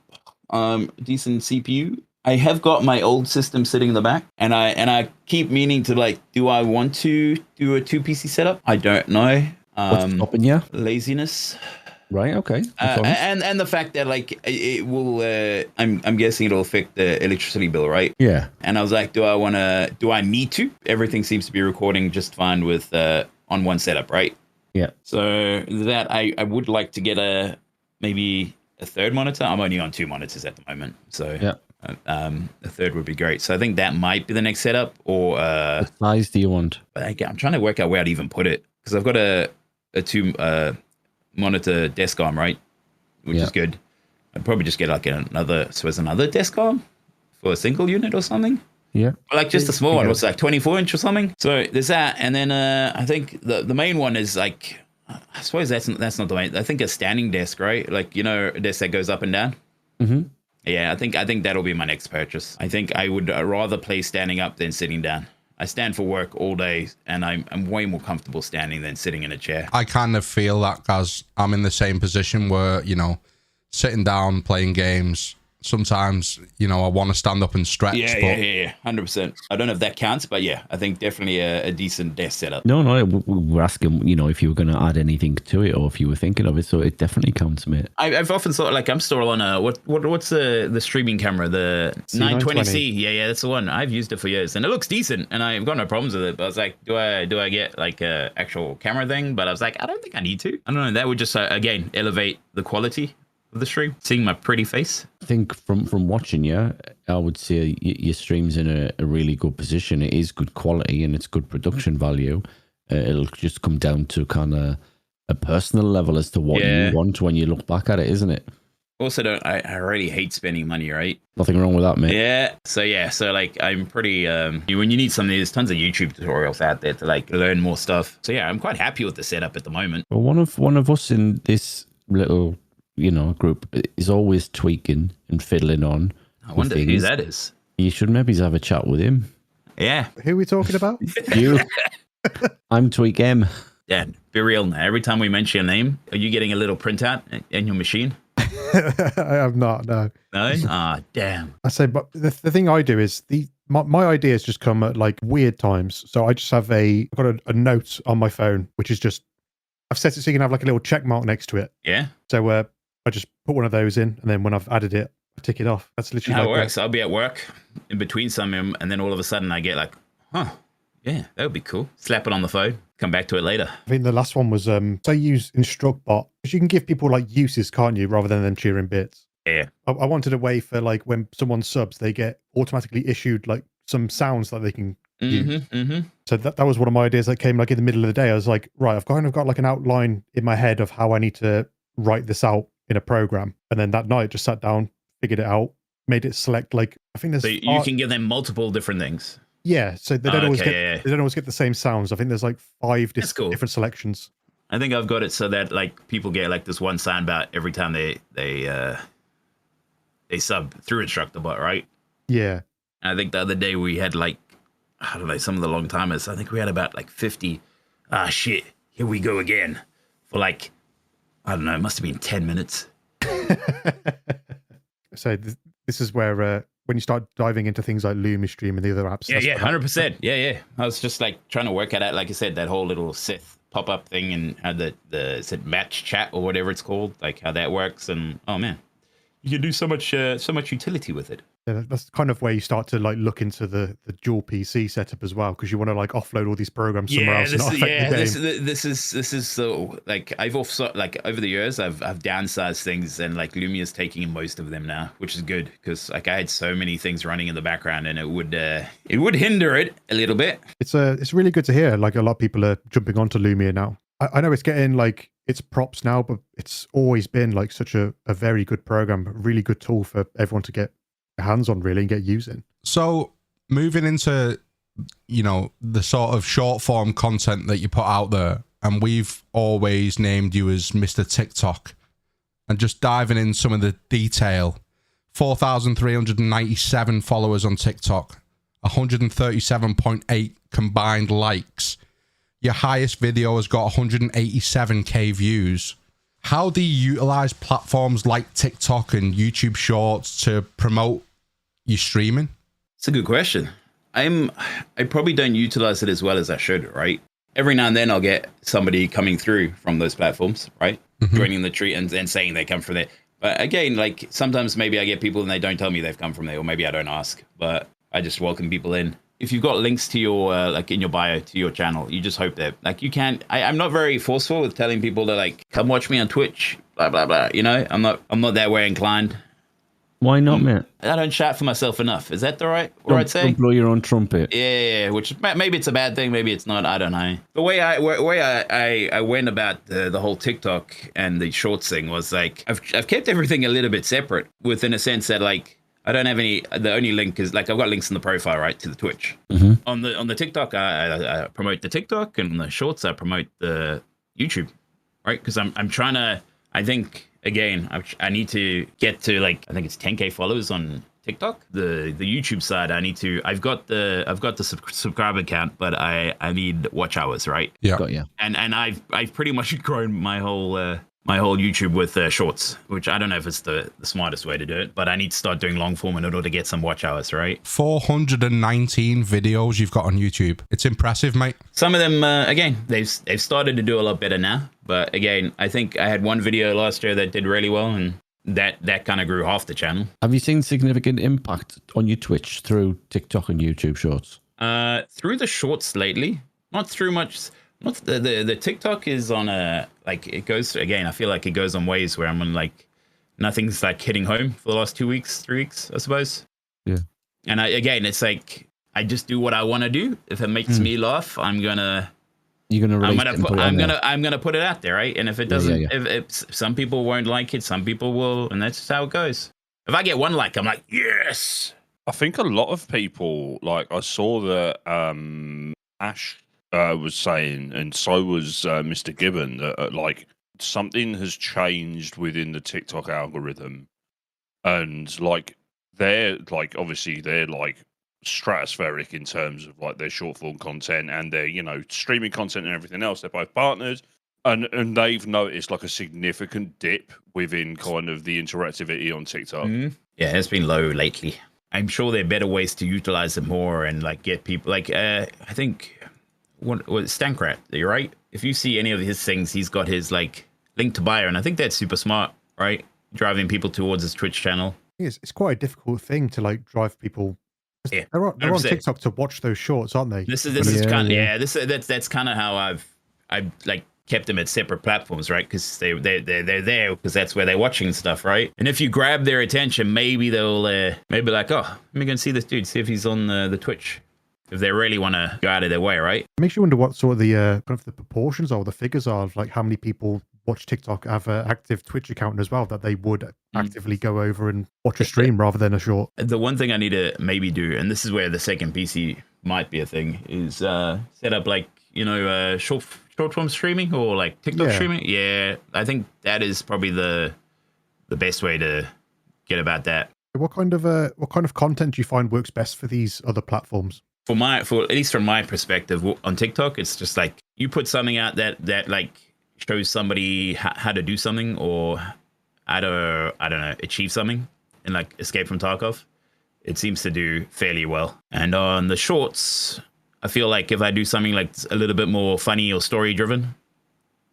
Decent CPU. I have got my old system sitting in the back, and I keep meaning to like, do I want to do a 2 PC setup? I don't know. What's stopping you? Laziness. Right. Okay. And the fact that like it will, I'm guessing it'll affect the electricity bill, right? Yeah. And I was like, do I need to? Everything seems to be recording just fine with on one setup, right? Yeah. So that I would like to get maybe a third monitor. I'm only on 2 monitors at the moment, so yeah. A third would be great. So I think that might be the next setup. Or what size do you want? I'm trying to work out where I'd even put it, because I've got a 2 monitor desk arm, right, which is good. I'd probably just get like another desk arm for a single unit or something. Yeah, like just a small one. What's like 24-inch or something. So there's that, and then I think the main one is like, I suppose that's not the main. I think a standing desk, right? Like, a desk that goes up and down. Mm-hmm. Yeah, I think that'll be my next purchase. I think I would rather play standing up than sitting down. I stand for work all day, and I'm way more comfortable standing than sitting in a chair. I kind of feel that, because I'm in the same position where, sitting down, playing games, sometimes, I want to stand up and stretch. Yeah, 100%. I don't know if that counts, but yeah, I think definitely a decent desk setup. No, we're asking, if you were going to add anything to it, or if you were thinking of it, so it definitely counts, mate. I've often thought, like, I'm still on what's the streaming camera, the C920C. Yeah, that's the one. I've used it for years, and it looks decent, and I've got no problems with it. But I was like, do I get like a actual camera thing? But I was like, I don't think I need to. I don't know. That would just again elevate the quality of the stream, seeing my pretty face. I think from watching you, I would say your stream's in a really good position. It is good quality and it's good production value. It'll just come down to kind of a personal level as to what you want when you look back at it, isn't it? Also, I really hate spending money, right? Nothing wrong with that, mate. Yeah. So like, I'm pretty when you need something, there's tons of YouTube tutorials out there to like learn more stuff. So yeah, I'm quite happy with the setup at the moment. Well, one of us in this little group is always tweaking and fiddling on. I wonder who that is. You should maybe have a chat with him. Yeah. Who are we talking about? You. I'm TweakM. Yeah, be real now. Every time we mention your name, are you getting a little printout in your machine? I have not, no. No? Ah, damn. I say, but the thing I do is my ideas just come at like weird times. So I just have I've got a note on my phone, which is just, I've set it so you can have like a little check mark next to it. Yeah. So I just put one of those in, and then when I've added it, I tick it off. That's literally how it works. I'll be at work in between something, and then all of a sudden I get like, yeah, that would be cool. Slap it on the phone, come back to it later. I think the last one was, so I use InstructBot, because you can give people like uses, can't you, rather than them cheering bits. Yeah. I wanted a way for like when someone subs, they get automatically issued like some sounds that they can use. So that was one of my ideas that came like in the middle of the day. I was like, right, I've kind of got like an outline in my head of how I need to write this out in a program. And then that night just sat down, figured it out, made it select like, I think there's... So you can give them multiple different things. Yeah, so they don't always get they don't always get the same sounds. I think there's like 5 different selections. I think I've got it so that like people get like this one soundbite every time they sub through InstructBot, right? Yeah. And I think the other day we had like, I don't know, some of the long timers. I think we had about like 50. Shit, here we go again. For like, I don't know, it must have been 10 minutes. So this is where when you start diving into things like LumiStream and the other apps. Yeah, 100%. Yeah. I was just like trying to work it out, like I said, that whole little Sith pop-up thing, and how the match chat or whatever it's called, like how that works. And oh man, You can do so much utility with it. Yeah, that's kind of where you start to like look into the dual PC setup as well, because you want to like offload all these programs somewhere else and not affect the game. This is so like I've also like over the years I've downsized things, and like Lumia's taking most of them now, which is good because like I had so many things running in the background and it would hinder it a little bit. It's really good to hear. Like a lot of people are jumping onto Lumia now. I know it's getting like its props now, but it's always been like such a very good program, a really good tool for everyone to get hands on really and get using. So moving into, you know, the sort of short form content that you put out there, and we've always named you as Mr. TikTok, and just diving in some of the detail, 4,397 followers on TikTok, 137.8 combined likes. Your highest video has got 187k views. How do you utilize platforms like TikTok and YouTube Shorts to promote your streaming? It's a good question. I probably don't utilize it as well as I should, right? Every now and then I'll get somebody coming through from those platforms, right? Joining the tree and saying they come from there. But again, like sometimes maybe I get people and they don't tell me they've come from there, or maybe I don't ask, but I just welcome people in. If you've got links to your, like in your bio to your channel, you just hope that like you can't, I'm not very forceful with telling people to like, come watch me on Twitch, blah, blah, blah. You know, I'm not that way inclined. Why not, mate? I don't shout for myself enough. Is that the right word I'd say? Don't blow your own trumpet. Yeah, which maybe it's a bad thing, maybe it's not. I don't know. The way I went about the whole TikTok and the shorts thing was like I've kept everything a little bit separate, within a sense that like I don't have any. The only link is like I've got links in the profile, right, to the Twitch. On the TikTok, I promote the TikTok, and on the shorts I promote the YouTube, right? Because I'm trying to. I think. Again, I need to get to like I think it's 10k followers on TikTok. The YouTube side, I've got the subscriber count, but I need watch hours, right? Yeah. Got you. And I've pretty much grown my whole YouTube with shorts, which I don't know if it's the smartest way to do it, but I need to start doing long form in order to get some watch hours, right? 419 videos you've got on YouTube. It's impressive, mate. Some of them, again, they've started to do a lot better now. But again, I think I had one video last year that did really well, and that kind of grew half the channel. Have you seen significant impact on your Twitch through TikTok and YouTube Shorts? Through the shorts lately, not through much. What's the TikTok is on a like it goes again. I feel like it goes on waves where I'm on like nothing's like hitting home for the last 2 weeks, 3 weeks, I suppose. Yeah. And it's like I just do what I want to do. If it makes me laugh, I'm gonna put it out there, right? And if it doesn't, if some people won't like it, some people will, and that's just how it goes. If I get one like, I'm like, yes. I think a lot of people like I saw that Ash was saying, and so was Mr. Gibbon, that like something has changed within the TikTok algorithm, and like they're like obviously they're like stratospheric in terms of like their short form content and their streaming content and everything else. They're both partners, and they've noticed like a significant dip within kind of the interactivity on TikTok. Yeah, it's been low lately. I'm sure there are better ways to utilize it more and like get people like I think. What Stankrat, you're right. If you see any of his things, he's got his like link to bio, and I think that's super smart, right? Driving people towards his Twitch channel. It's quite a difficult thing to like drive people. Yeah, they're on TikTok to watch those shorts, aren't they? That's kind of how I've like kept them at separate platforms, right? Because they're there because that's where they're watching stuff, right? And if you grab their attention, maybe they'll maybe like, oh, let me go and see this dude, see if he's on the Twitch. If they really want to go out of their way, right? It makes you wonder what sort of the kind of the proportions or the figures are of like how many people watch TikTok have an active Twitch account as well, that they would actively go over and watch a stream rather than a short. The one thing I need to maybe do, and this is where the second PC might be a thing, is set up like short form streaming or like TikTok streaming. Yeah, I think that is probably the best way to get about that. What kind of content do you find works best for these other platforms? For at least from my perspective on TikTok, it's just like you put something out that like shows somebody how to do something or how to, I don't know, achieve something in like Escape from Tarkov. It seems to do fairly well. And on the shorts, I feel like if I do something like a little bit more funny or story driven,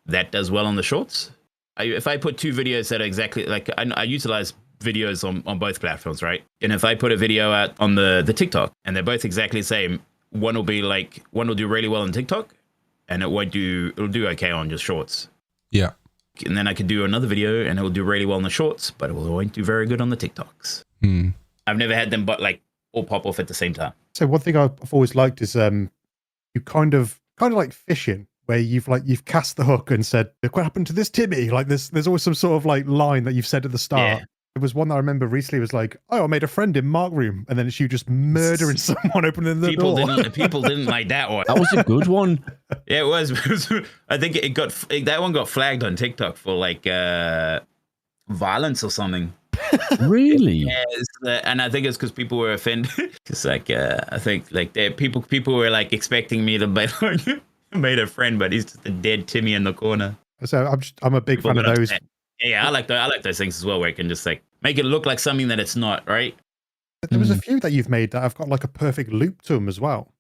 that does well on the shorts. If I put two videos that are exactly like I utilize videos on both platforms, right? And if I put a video out on the TikTok and they're both exactly the same, one will do really well on TikTok and it'll do okay on just shorts. Yeah. And then I could do another video and it will do really well on the shorts, but it won't do very good on the TikToks. I've never had them but like all pop off at the same time. So one thing I've always liked is you kind of like fishing, where you've cast the hook and said, look what happened to this Timmy. Like there's always some sort of like line that you've said at the start. Yeah. There was one that I remember recently was like, oh, I made a friend in Mark Room, and then it's you just murdering someone opening the door. People didn't like that one. That was a good one. Yeah, it was. I think that one got flagged on TikTok for like violence or something. Really? Yeah, and I think it's because people were offended. It's like I think like people were like expecting me to be like made a friend, but he's just a dead Timmy in the corner. So I'm a big fan of those. Yeah, I like those things as well, where it can just like make it look like something that it's not, right? There was a few that you've made that have got like a perfect loop to them as well.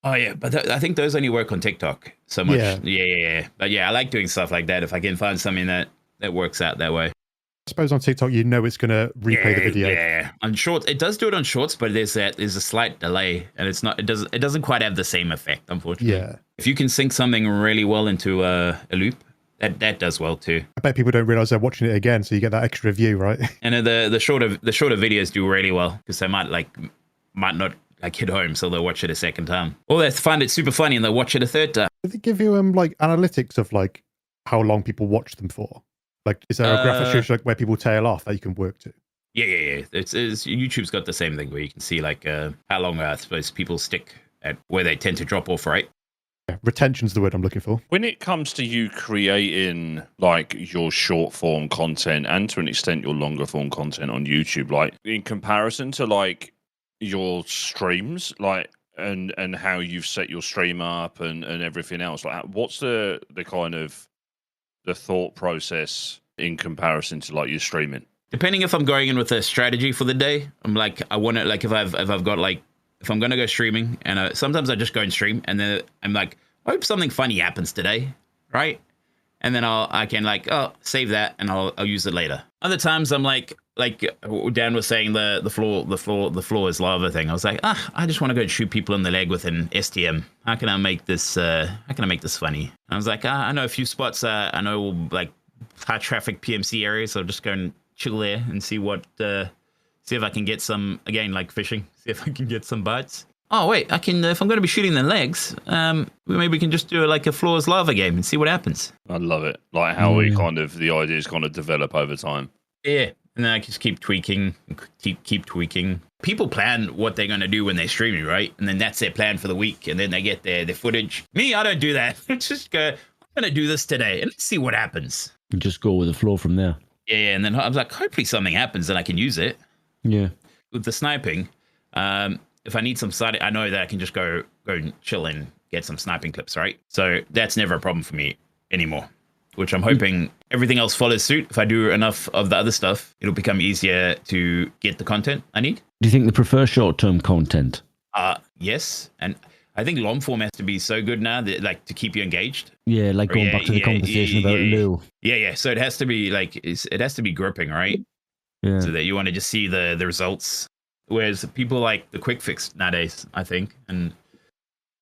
Oh yeah, but I think those only work on TikTok so much. Yeah. But yeah, I like doing stuff like that if I can find something that works out that way. I suppose on TikTok, you know it's going to replay the video. Yeah, on shorts, it does do it on shorts, but there's a slight delay, and it doesn't quite have the same effect, unfortunately. Yeah. If you can sync something really well into a loop, that does well too. I bet people don't realize they're watching it again, so you get that extra view, right? And the shorter videos do really well because they might not like hit home, so they'll watch it a second time, or they find it super funny and they'll watch it a third time. Do they give you like analytics of like how long people watch them for? Like, is there a graphic show like where people tail off that you can work to? Yeah. It's YouTube's got the same thing where you can see like how long I suppose people stick at where they tend to drop off, right? Yeah, retention's the word I'm looking for. When it comes to you creating like your short form content and to an extent your longer form content on YouTube, like in comparison to like your streams, like and how you've set your stream up and everything else, like what's the kind of the thought process in comparison to like your streaming? Depending if I'm going in with a strategy for the day, I'm like, I want to like if I'm gonna go streaming, and sometimes I just go and stream, and then I'm like, I hope something funny happens today, right? And then I can like, oh, save that, and I'll use it later. Other times I'm like Dan was saying the floor is lava thing. I was like, I just want to go and shoot people in the leg with an STM. How can I make this funny? I was like, I know a few spots. I know like high traffic PMC areas. So I'll just go and chill there and see if I can get some, again, like fishing. See if I can get some bites. Oh wait, I can. If I'm going to be shooting the legs, maybe we can just do like a floor is lava game and see what happens. I love it. Like how we the ideas kind of develop over time. Yeah. And then I just keep tweaking, keep tweaking. People plan what they're going to do when they're streaming, right? And then that's their plan for the week. And then they get their footage. Me, I don't do that. Just go, I'm going to do this today and let's see what happens. You just go with the flow from there. Yeah, and then I was like, hopefully something happens and I can use it. Yeah. With the sniping, if I need some side, I know that I can just go and chill and get some sniping clips, right? So that's never a problem for me anymore. Which I'm hoping everything else follows suit. If I do enough of the other stuff, it'll become easier to get the content I need. Do you think they prefer short-term content? Yes. And I think long form has to be so good now that like to keep you engaged. Yeah, like going back to the conversation about Lou. Yeah. So it has to be like it has to be gripping, right? Yeah. So that you want to just see the results. Whereas people like the quick fix nowadays, I think, and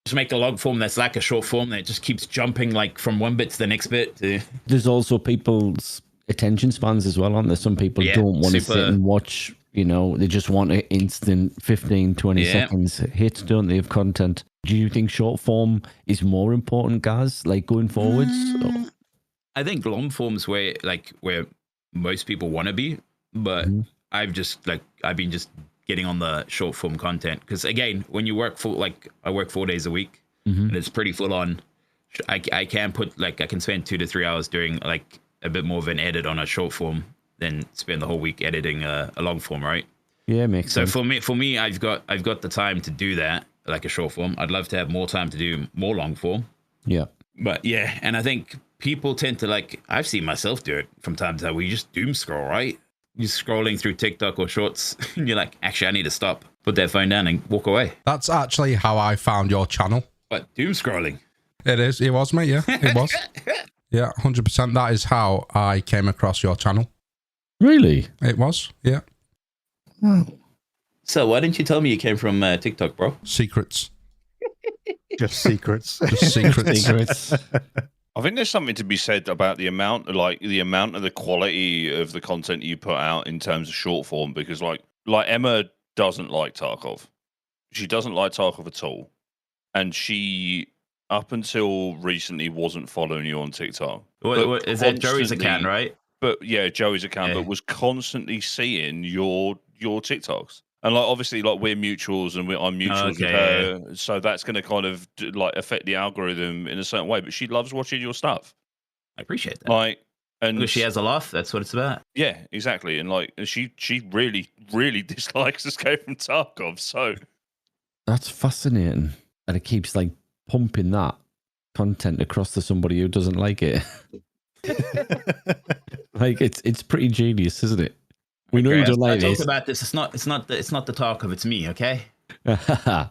just make a long form that's like a short form that just keeps jumping like from one bit to the next bit. There's also people's attention spans as well, aren't there? Some people don't want to sit and watch, they just want an instant 15, 20 seconds hit, don't they, of content. Do you think short form is more important, Gaz, like going forwards? I think long form's where most people want to be, but I've been just getting on the short form content because again, when you work I work 4 days a week and it's pretty full on. I can spend 2 to 3 hours doing like a bit more of an edit on a short form than spend the whole week editing a long form, right? Yeah, makes sense. So for me, I've got the time to do that, like a short form. I'd love to have more time to do more long form. Yeah, but yeah, and I think people tend to I've seen myself do it from time to time. We just doom scroll, right? You're scrolling through TikTok or shorts and you're like, actually, I need to stop, put that phone down and walk away. That's actually how I found your channel. What, doom scrolling? It was, mate. Yeah, it was. Yeah, 100%. That is how I came across your channel. Really? It was, yeah. So why didn't you tell me you came from TikTok, bro? Secrets. Just secrets. Just secrets. I think there's something to be said about the amount of the quality of the content you put out in terms of short form, because like Emma doesn't like Tarkov. She doesn't like Tarkov at all. And she, up until recently, wasn't following you on TikTok. What is that Joey's account, right? But yeah, Joey's account, but was constantly seeing your TikToks. And like obviously, like we're mutuals and I'm mutuals with her, so that's going to kind of like affect the algorithm in a certain way. But she loves watching your stuff. I appreciate that. Like, and because she has a laugh. That's what it's about. Yeah, exactly. And like she really dislikes Escape from Tarkov. So that's fascinating, and it keeps like pumping that content across to somebody who doesn't like it. Like it's pretty genius, isn't it? We know you don't like this. Talk about this. It's not the Tarkov. It's me. Okay. Yeah,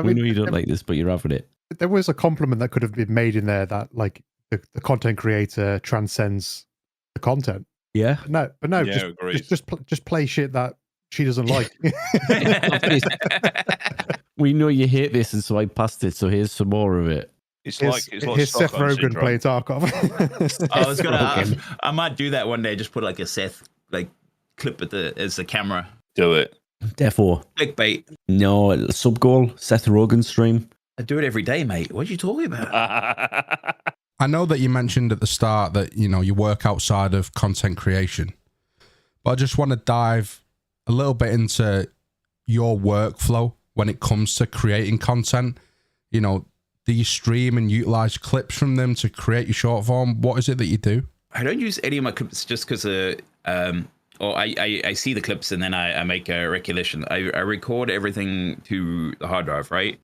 we know you don't like this, but you're having it. There was a compliment that could have been made in there that like the content creator transcends the content. Yeah. But no, yeah, just play shit that she doesn't like. We know you hate this, and so I passed it. So here's some more of it. It's here's Seth Rogen playing Tarkov. I might do that one day. Just put like a Seth like clip as the camera. Do it. Therefore, clickbait. No, sub goal. Seth Rogen stream. I do it every day, mate. What are you talking about? I know that you mentioned at the start that you work outside of content creation, but I just want to dive a little bit into your workflow when it comes to creating content. Do you stream and utilize clips from them to create your short form? What is it that you do? I don't use any of my clips just because I see the clips and then I make a recollection. I record everything to the hard drive, right?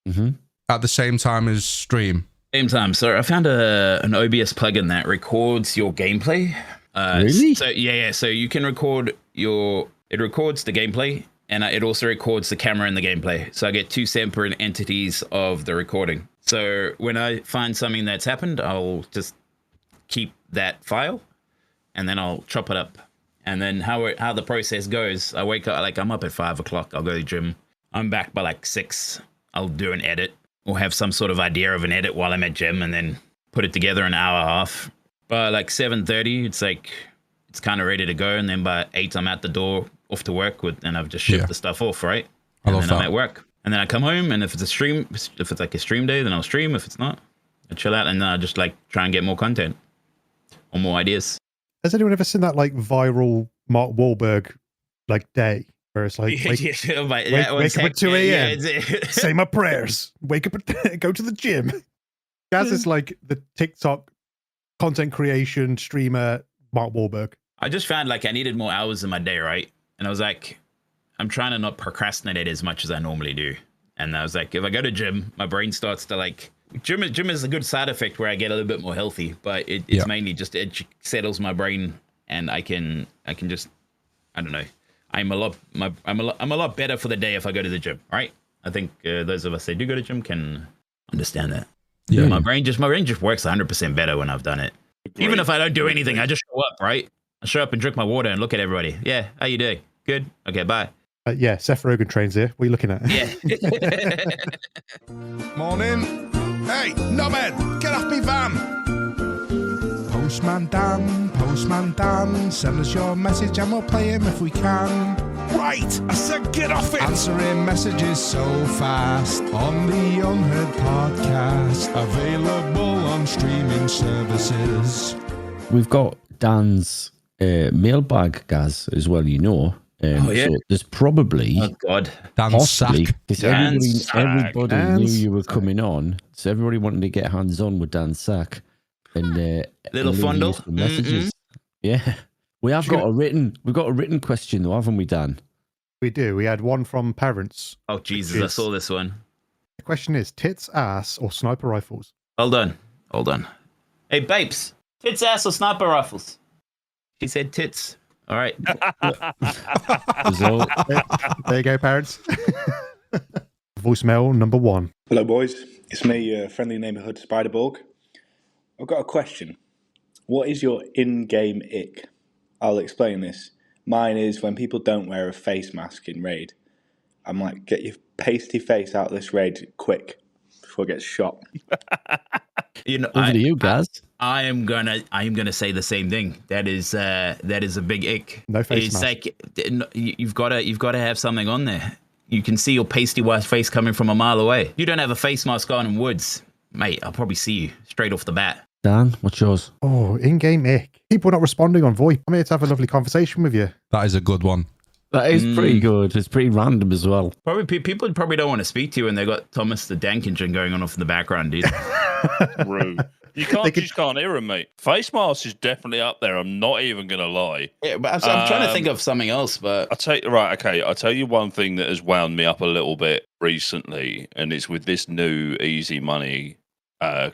Mm-hmm. At the same time as stream? Same time. So I found an OBS plugin that records your gameplay. Really? So yeah. So you can record it records the gameplay, and it also records the camera and the gameplay. So I get two separate entities of the recording. So when I find something that's happened, I'll just keep that file, and then I'll chop it up. And then how the process goes, I wake up, I'm up at 5 o'clock. I'll go to the gym. I'm back by 6. I'll do an edit or have some sort of idea of an edit while I'm at gym, and then put it together an hour and a half. By 7:30, it's kind of ready to go. And then by 8, I'm out the door off to work and I've just shipped the stuff off, right? And then I'm at work. And then I come home, and if it's a stream day, then I'll stream. If it's not, I chill out, and then I just try and get more content or more ideas. Has anyone ever seen that viral Mark Wahlberg day where it's wake up at 2 a.m. Say my prayers. Wake up and go to the gym. Gaz is the TikTok content creation streamer Mark Wahlberg. I just found I needed more hours in my day, right? And I was I'm trying to not procrastinate as much as I normally do. And I was if I go to gym, my brain starts to gym is a good side effect where I get a little bit more healthy, but it's mainly just it settles my brain, and I can just, I don't know. I'm a lot better for the day if I go to the gym, right? I think those of us that do go to gym can understand that. Yeah. My brain just works 100% better when I've done it. Agreed. Even if I don't do anything, I just show up, right? I show up and drink my water and look at everybody. Yeah, how you doing? Good. Okay, bye. Seth Rogen trains here. What are you looking at? Yeah. Morning. Hey, knobhead, get off me van. Postman Dan, send us your message and we'll play him if we can. Right, I said get off it. Answering messages so fast on the Unheard podcast, available on streaming services. We've got Dan's mailbag, Gaz, as well, Oh, yeah. So there's probably... Oh, God. Dan's sack. Everybody knew you were coming on, so everybody wanted to get hands-on with Dan's sack. And little fondle. Messages. Yeah. We've got a written question, though, haven't we, Dan? We do. We had one from parents. Oh, Jesus, I saw this one. The question is, tits, ass, or sniper rifles? Hold on. Hey, babes, tits, ass, or sniper rifles? She said tits. All right. There you go, parents. Voicemail number 1. Hello, boys. It's me, friendly neighbourhood Spiderborg. I've got a question. What is your in-game ick? I'll explain this. Mine is when people don't wear a face mask in raid. I'm like, get your pasty face out of this raid quick before it gets shot. You know, Over to you, Gaz. I am gonna say the same thing. That is a big ick. No face It's mask. like you've got to have something on there. You can see your pasty white face coming from a mile away. You don't have a face mask on in woods, mate. I'll probably see you straight off the bat. Dan, what's yours? Oh, in-game ick. People not responding on VoIP. I'm here to have a lovely conversation with you. That is a good one. That is pretty good. It's pretty random as well. Probably people probably don't want to speak to you, and they got Thomas the Dank engine going on off in the background, dude. Rude. You just can't hear him, mate. Face mask is definitely up there. I'm not even gonna lie. Yeah, but I'm trying to think of something else, but I'll tell you one thing that has wound me up a little bit recently, and it's with this new easy money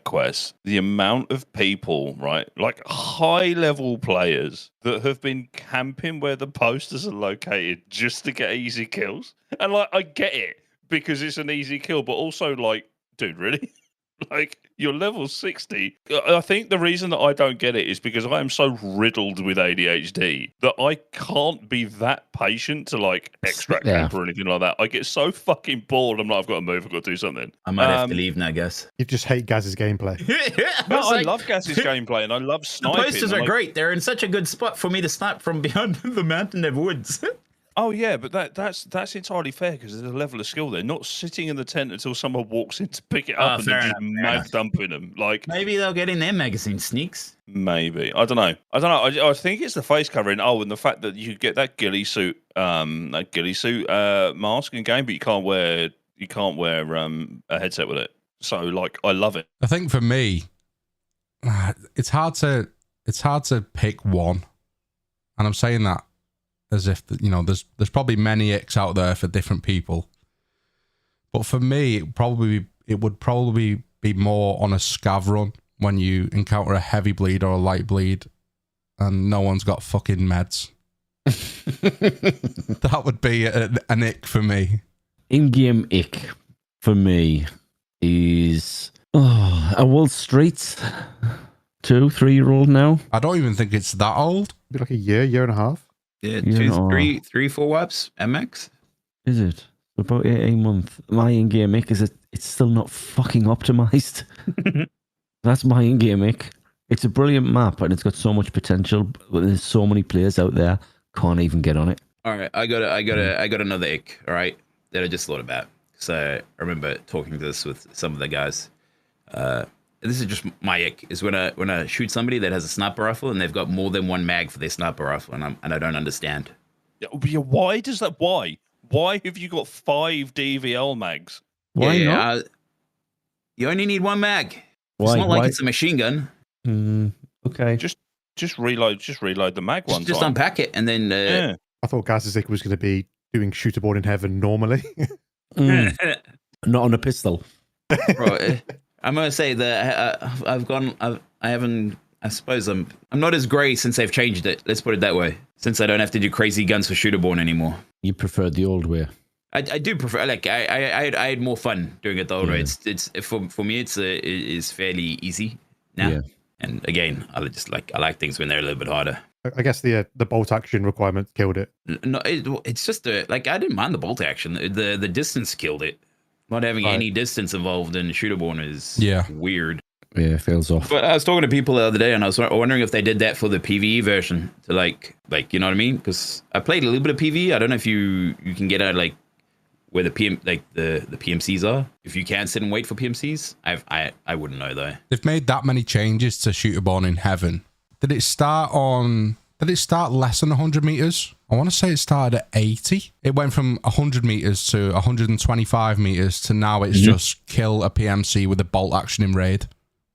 quest. The amount of people, right, like high level players that have been camping where the posters are located just to get easy kills. And like, I get it because it's an easy kill, but also like, dude, really? Like, you're level 60. I think the reason that I don't get it is because I am so riddled with ADHD that I can't be that patient to like extract camp or anything like that. I get so fucking bored. I'm like, I've got to move. I've got to do something. I might have to leave now, I guess. You just hate Gaz's gameplay. No, I love Gaz's gameplay and I love The sniping. posters are great. They're in such a good spot for me to snipe from behind the mountain of woods. Oh yeah, but that's entirely fair because there's a level of skill there. Not sitting in the tent until someone walks in to pick it up and then just mad dumping them. Like maybe they'll get in their magazine sneaks. Maybe I don't know. I think it's the face covering. Oh, and the fact that you get that ghillie suit mask in game, but you can't wear a headset with it. So like, I love it. I think for me, it's hard to pick one, and I'm saying that as if, you know, there's probably many icks out there for different people, but for me, it would probably be more on a scav run when you encounter a heavy bleed or a light bleed, and no one's got fucking meds. That would be an ick for me. In-game ick for me is a Wall Street 2-3-year-old now. I don't even think it's that old. Be like a year and a half. Yeah, 2, 3, 4 wipes, MX. Is it? About 18 months. My in-game ick is it's still not fucking optimized. That's my in-game ick. It's a brilliant map and it's got so much potential, but there's so many players out there can't even get on it. All right, I got another ick. All right, that I just thought about. So I remember talking to this with some of the guys. This is just my ick, is when I shoot somebody that has a sniper rifle and they've got more than one mag for their sniper rifle, and I don't understand. Yeah, why does that? Why have you got 5 DVL mags? Why not? You only need one mag. Why? It's not like it's a machine gun. Okay. Just reload the mag one time. Just unpack it and then. I thought Gaz's ick was going to be doing shooterborn in heaven normally. Not on a pistol. Bro, I'm gonna say that I suppose I'm not as grey since they've changed it. Let's put it that way. Since I don't have to do crazy guns for shooterborn anymore. You prefer the old way. I do prefer, like, I had more fun doing it the old way. It's for me it's fairly easy now. Yeah. And again, I like things when they're a little bit harder. I guess the bolt action requirement killed it. No, it's just I didn't mind the bolt action. The distance killed it. Not having any distance involved in shooterborn is weird. Yeah, it feels off. But I was talking to people the other day, and I was wondering if they did that for the PvE version to like you know what I mean? Because I played a little bit of PvE. I don't know if you can get out like where the PMCs are. If you can sit and wait for PMCs, I wouldn't know though. They've made that many changes to shooterborn in heaven. Did it start less than 100 meters? I want to say it started at 80. It went from 100 meters to 125 meters to now it's just kill a PMC with a bolt action in raid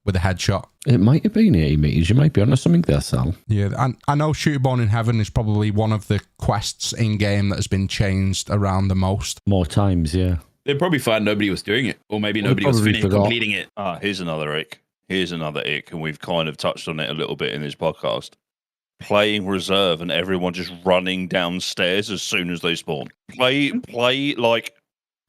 with a headshot. It might have been 80 meters. You might be onto something there, Sal. Yeah, and I know Shooterborn in Heaven is probably one of the quests in game that has been changed around the most. More times, yeah. They'd probably find nobody was doing it, or maybe nobody was completing it. Here's another ick. And we've kind of touched on it a little bit in this podcast. Playing reserve and everyone just running downstairs as soon as they spawn. Play like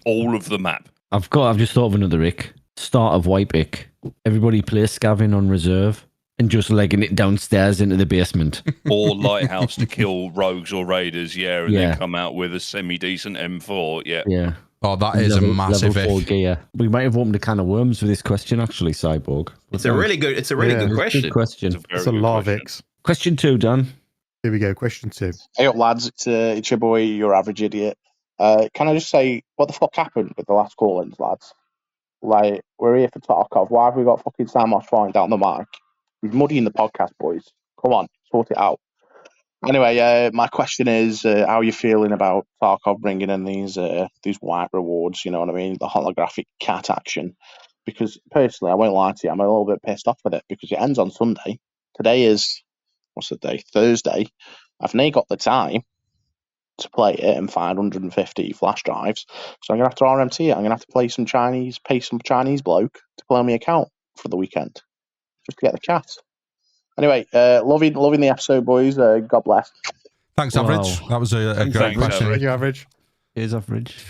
all of the map. I've just thought of another ick. Start of wipe ick. Everybody plays scavving on reserve And just legging it downstairs into the basement. Or Lighthouse to kill rogues or raiders, and Yeah. then come out with a semi-decent M4, Yeah. Oh, that is a massive level 4 if. gear. We might have opened a can of worms with this question, actually, Cyborg. It's a really good question. Good question. It's a lot of X. Question 2, Dan. Here we go. Question 2. Hey up, lads. It's your boy, your average idiot. Can I just say, what the fuck happened with the last call-ins, lads? Like, we're here for Tarkov. Why have we got fucking Samos flying down the mic? He's muddying the podcast, boys. Come on, sort it out. Anyway, my question is, how are you feeling about Tarkov bringing in these white rewards? You know what I mean? The holographic cat action. Because personally, I won't lie to you, I'm a little bit pissed off with it because it ends on Sunday. Today is, what's the day? Thursday. I've now got the time to play it and find 150 flash drives. So I'm going to have to RMT it. I'm going to have to pay some Chinese bloke to play on my account for the weekend just to get the cat. Anyway, loving the episode, boys. God bless. Thanks, Average. That was a great question. Thank you, Average. Here's Average.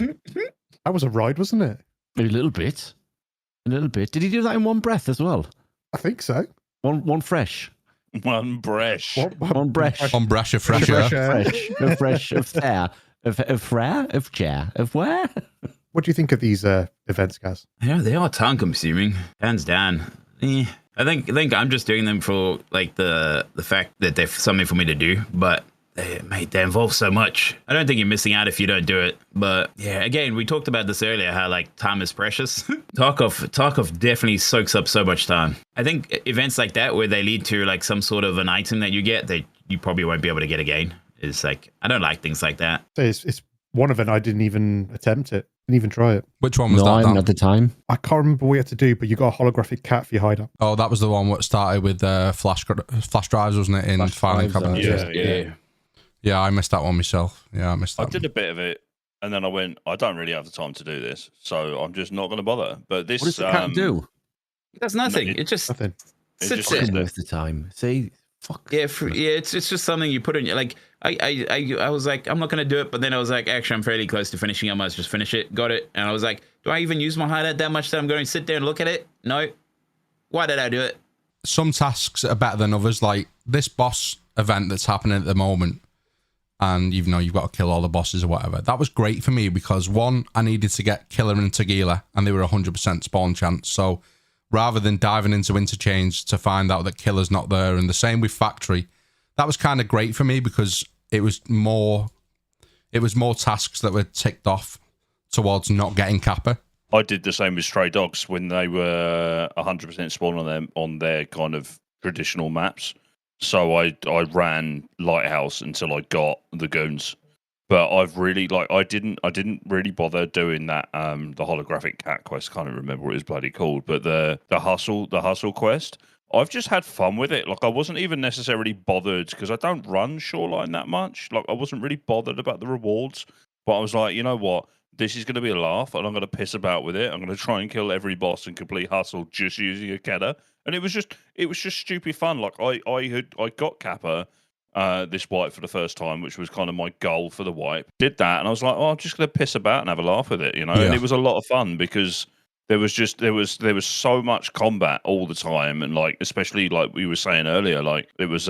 That was a ride, wasn't it? A little bit. Did he do that in one breath as well? I think so. One fresh. One bresh. One breath. On Brescia Fresher. Fresh. Of there. Of where? Of chair. Of where? What do you think of these events, guys? Yeah, they are time consuming, hands down. I think I'm just doing them for like the fact that they're something for me to do, but they involve so much. I don't think you're missing out if you don't do it. But yeah, again, we talked about this earlier, how like time is precious. Tarkov definitely soaks up so much time. I think events like that where they lead to like some sort of an item that you get that you probably won't be able to get again. It's like, I don't like things like that. It's one event I didn't even attempt it. Didn't even try it. Which one was No, that? I'm at the time. I can't remember what you had to do, but you got a holographic cat for your hideout. Oh, that was the one that started with flash drives, wasn't it? In Flash Filing drives, Cabinet. Yeah, I missed that one myself. Yeah, I missed that. I did a bit of it, and then I went, I don't really have the time to do this, so I'm just not going to bother. But this, What does the cat do? It does nothing. It just Nothing. sits just there. sits there. Most of the time. See? Fuck. Yeah, it's just something you put in. Like I was like, I'm not gonna do it, but then I was like, actually, I'm fairly close to finishing it. I might just finish it. Got it, and I was like, do I even use my hideout that much that I'm going to sit there and look at it? No. Why did I do it? Some tasks are better than others. Like this boss event that's happening at the moment, and you've got to kill all the bosses or whatever. That was great for me because one, I needed to get Killer and Tequila, and they were 100% spawn chance. So rather than diving into Interchange to find out that Killer's not there, and the same with Factory, that was kind of great for me because it was more tasks that were ticked off towards not getting Kappa. I did the same with Stray Dogs when they were 100% spawn on their kind of traditional maps. So I ran Lighthouse until I got the goons. But I've really I didn't really bother doing that the holographic cat quest. Can't even remember what it was bloody called, but the hustle quest. I've just had fun with it. Like I wasn't even necessarily bothered because I don't run Shoreline that much. Like I wasn't really bothered about the rewards. But I was like, you know what? This is going to be a laugh, and I'm going to piss about with it. I'm going to try and kill every boss and complete hustle just using a Kedda. And it was just stupid fun. Like I got Kappa this wipe for the first time, which was kind of my goal for the wipe. Did that, and I was like, oh, I'm just going to piss about and have a laugh with it, you know. Yeah. And it was a lot of fun because there was so much combat all the time, and like especially like we were saying earlier, like it's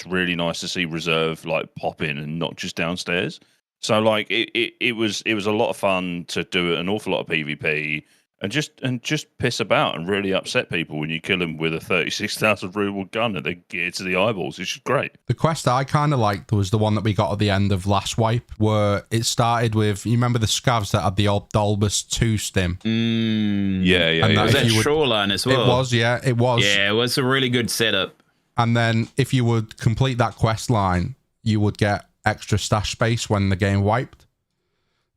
really nice to see reserve like pop in and not just downstairs. So like it was a lot of fun to do an awful lot of PvP and just piss about and really upset people when you kill them with a 36,000 ruble gun and they get to the eyeballs. It's just great. The quest I kind of liked was the one that we got at the end of last wipe, where it started with, you remember the scavs that had the old Dolbus 2 stim? Yeah. And Was if that you would- Shoreline as well? It was. Yeah, it was a really good setup. And then if you would complete that quest line, you would get extra stash space when the game wiped.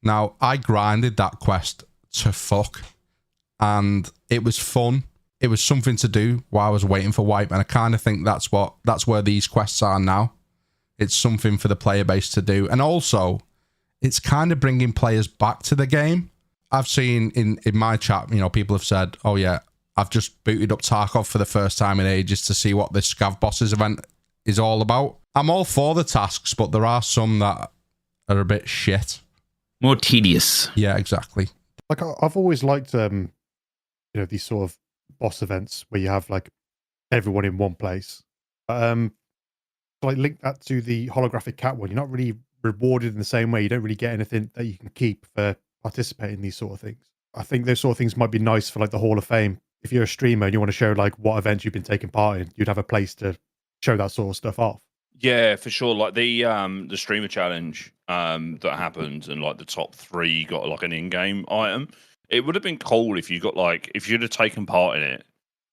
Now, I grinded that quest to fuck, and it was fun. It was something to do while I was waiting for wipe, and I kind of think that's where these quests are now. It's something for the player base to do, and also it's kind of bringing players back to the game. I've seen in my chat, people have said, oh yeah, I've just booted up Tarkov for the first time in ages to see what this Scav Bosses event is all about. I'm all for the tasks, but there are some that are a bit shit. More tedious. Yeah, exactly. Like I've always liked these sort of boss events where you have like everyone in one place. Like link that to the holographic cat one. You're not really rewarded in the same way. You don't really get anything that you can keep for participating in these sort of things. I think those sort of things might be nice for like the Hall of Fame. If you're a streamer and you want to show like what events you've been taking part in, you'd have a place to show that sort of stuff off. Yeah, for sure. Like the streamer challenge that happened, and like the top 3 got like an in-game item. It would have been cool if you got like, if you'd have taken part in it,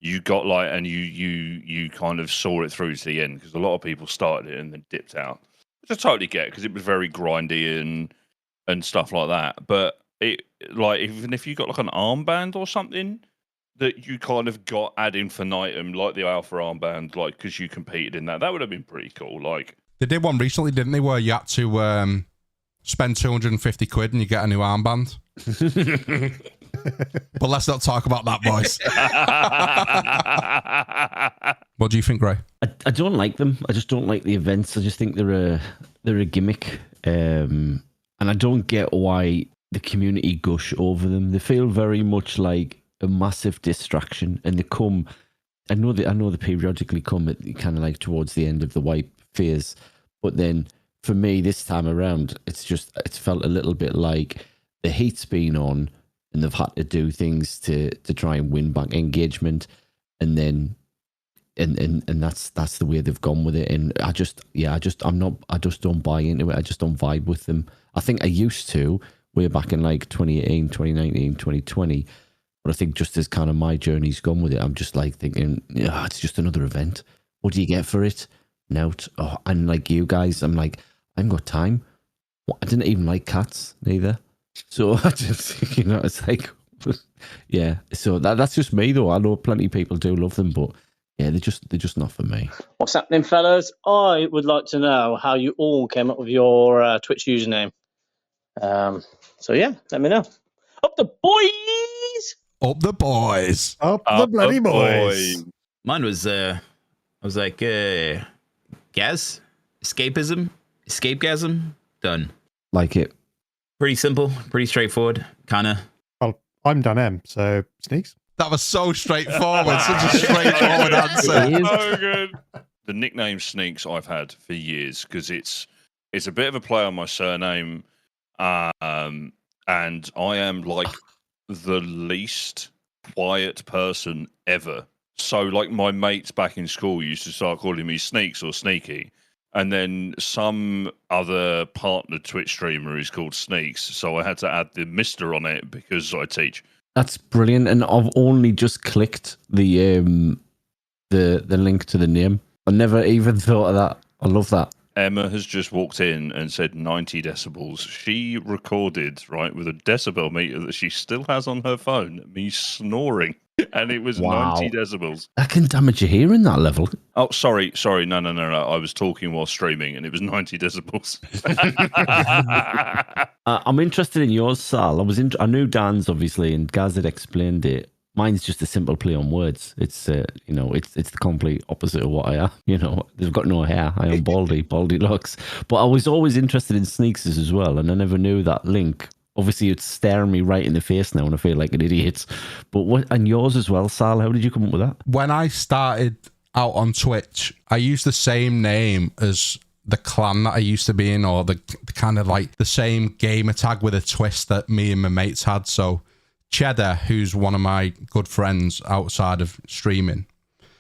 you got like, and you kind of saw it through to the end, because a lot of people started it and then dipped out, which I totally get, because it was very grindy and stuff like that. But it, like, even if you got like an armband or something that you kind of got ad infinitum, like the Alpha armband, like because you competed in that would have been pretty cool. Like they did one recently, didn't they, where you had to spend 250 quid and you get a new armband. But let's not talk about that, boys. What do you think, Ray? I don't like them. I just don't like the events. I just think they're a gimmick, and I don't get why the community gush over them. They feel very much like a massive distraction, and they come. I know they periodically come at kind of like towards the end of the wipe phase, but then for me this time around, it's felt a little bit like the heat's been on, and they've had to do things to try and win back engagement, and then and that's the way they've gone with it. And I just don't buy into it. I just don't vibe with them. I think I used to way back in like 2018, 2019, 2020. But I think just as kind of my journey's gone with it, I'm just like thinking, yeah, it's just another event. What do you get for it? Note. Oh, and like you guys, I'm like, I haven't got time. I didn't even like cats neither. So I just, it's like, yeah. So that's just me though. I know plenty of people do love them, but yeah, they're just not for me. What's happening, fellas? I would like to know how you all came up with your Twitch username. So yeah, let me know. Up the boys! Up the boys! Up the bloody boys! Mine was I was like Gaz, EscGAZm, done. Like it. Pretty simple, pretty straightforward, kind of. Well, I'm Dan M, so Sneaks. That was so straightforward. Such a straightforward answer. So good. The nickname Sneaks I've had for years, because it's a bit of a play on my surname, and I am like the least quiet person ever. So like my mates back in school used to start calling me Sneaks or Sneaky, and then some other partner Twitch streamer is called Sneaks, so I had to add the Mr. on it because I teach. That's brilliant, and I've only just clicked the link to the name. I never even thought of that. I love that. Emma has just walked in and said 90 decibels. She recorded, right, with a decibel meter that she still has on her phone, me snoring, and it was 90 decibels. That can damage your hearing, that level. Oh, sorry. No. I was talking while streaming, and it was 90 decibels. I'm interested in yours, Sal. I knew Dan's, obviously, and Gaz had explained it. Mine's just a simple play on words. It's it's the complete opposite of what I am. They've got no hair. I am baldy looks. But I was always interested in Sneaks's as well, and I never knew that link. Obviously, it's staring me right in the face now, and I feel like an idiot. But and yours as well, Sal? How did you come up with that? When I started out on Twitch, I used the same name as the clan that I used to be in, or the kind of like the same gamer tag with a twist that me and my mates had. So Cheddar, who's one of my good friends outside of streaming,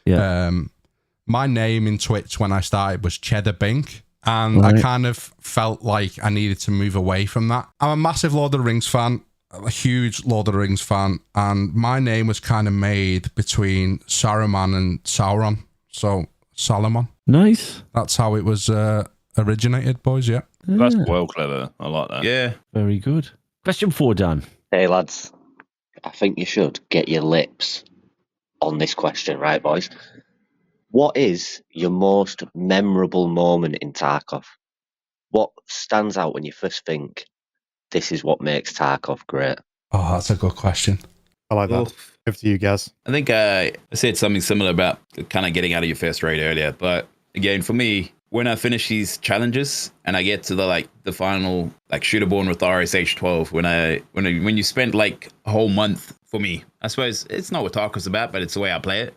my name in Twitch when I started was Cheddar Bink, and I kind of felt like I needed to move away from that. I'm a massive Lord of the Rings fan, a huge Lord of the Rings fan, and my name was kind of made between Saruman and Sauron, so Solomon. Nice. That's how it was originated, boys. Yeah. That's well clever. I like that. Yeah. Very good. Question 4, Dan. Hey, lads. I think you should get your lips on this question, right, boys? What is your most memorable moment in Tarkov? What stands out when you first think, this is what makes Tarkov great? Oh, that's a good question. I like that. Over to you, Gaz. I think I said something similar about kind of getting out of your first raid earlier, but again, for me, when I finish these challenges and I get to the final shooterborn with RSH 12, when you spend like a whole month, for me, I suppose it's not what Tarkov's about, but it's the way I play it.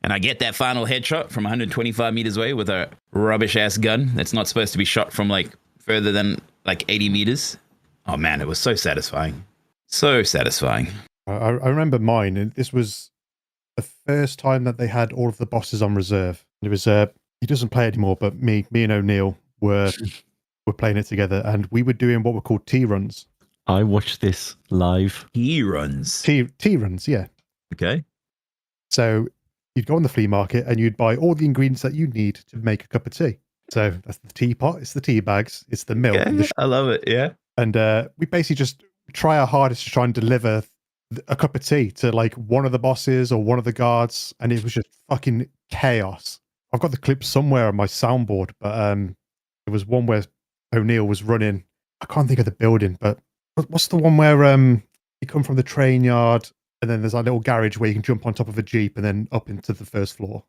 And I get that final headshot from 125 meters away with a rubbish ass gun that's not supposed to be shot from like further than like 80 meters. Oh man, it was so satisfying. So satisfying. I remember mine, and this was the first time that they had all of the bosses on reserve. It was he doesn't play anymore, but me and O'Neill were playing it together, and we were doing what were called T runs. I watched this live. T runs. T runs, yeah. Okay. So you'd go on the flea market and you'd buy all the ingredients that you need to make a cup of tea. So that's the teapot, it's the tea bags, it's the milk. Okay. And the I love it. Yeah. and we basically just try our hardest to try and deliver a cup of tea to like one of the bosses or one of the guards, and it was just fucking chaos. I've got the clip somewhere on my soundboard, but it was one where O'Neill was running. I can't think of the building, but what's the one where you come from the train yard and then there's a little garage where you can jump on top of a jeep and then up into the first floor?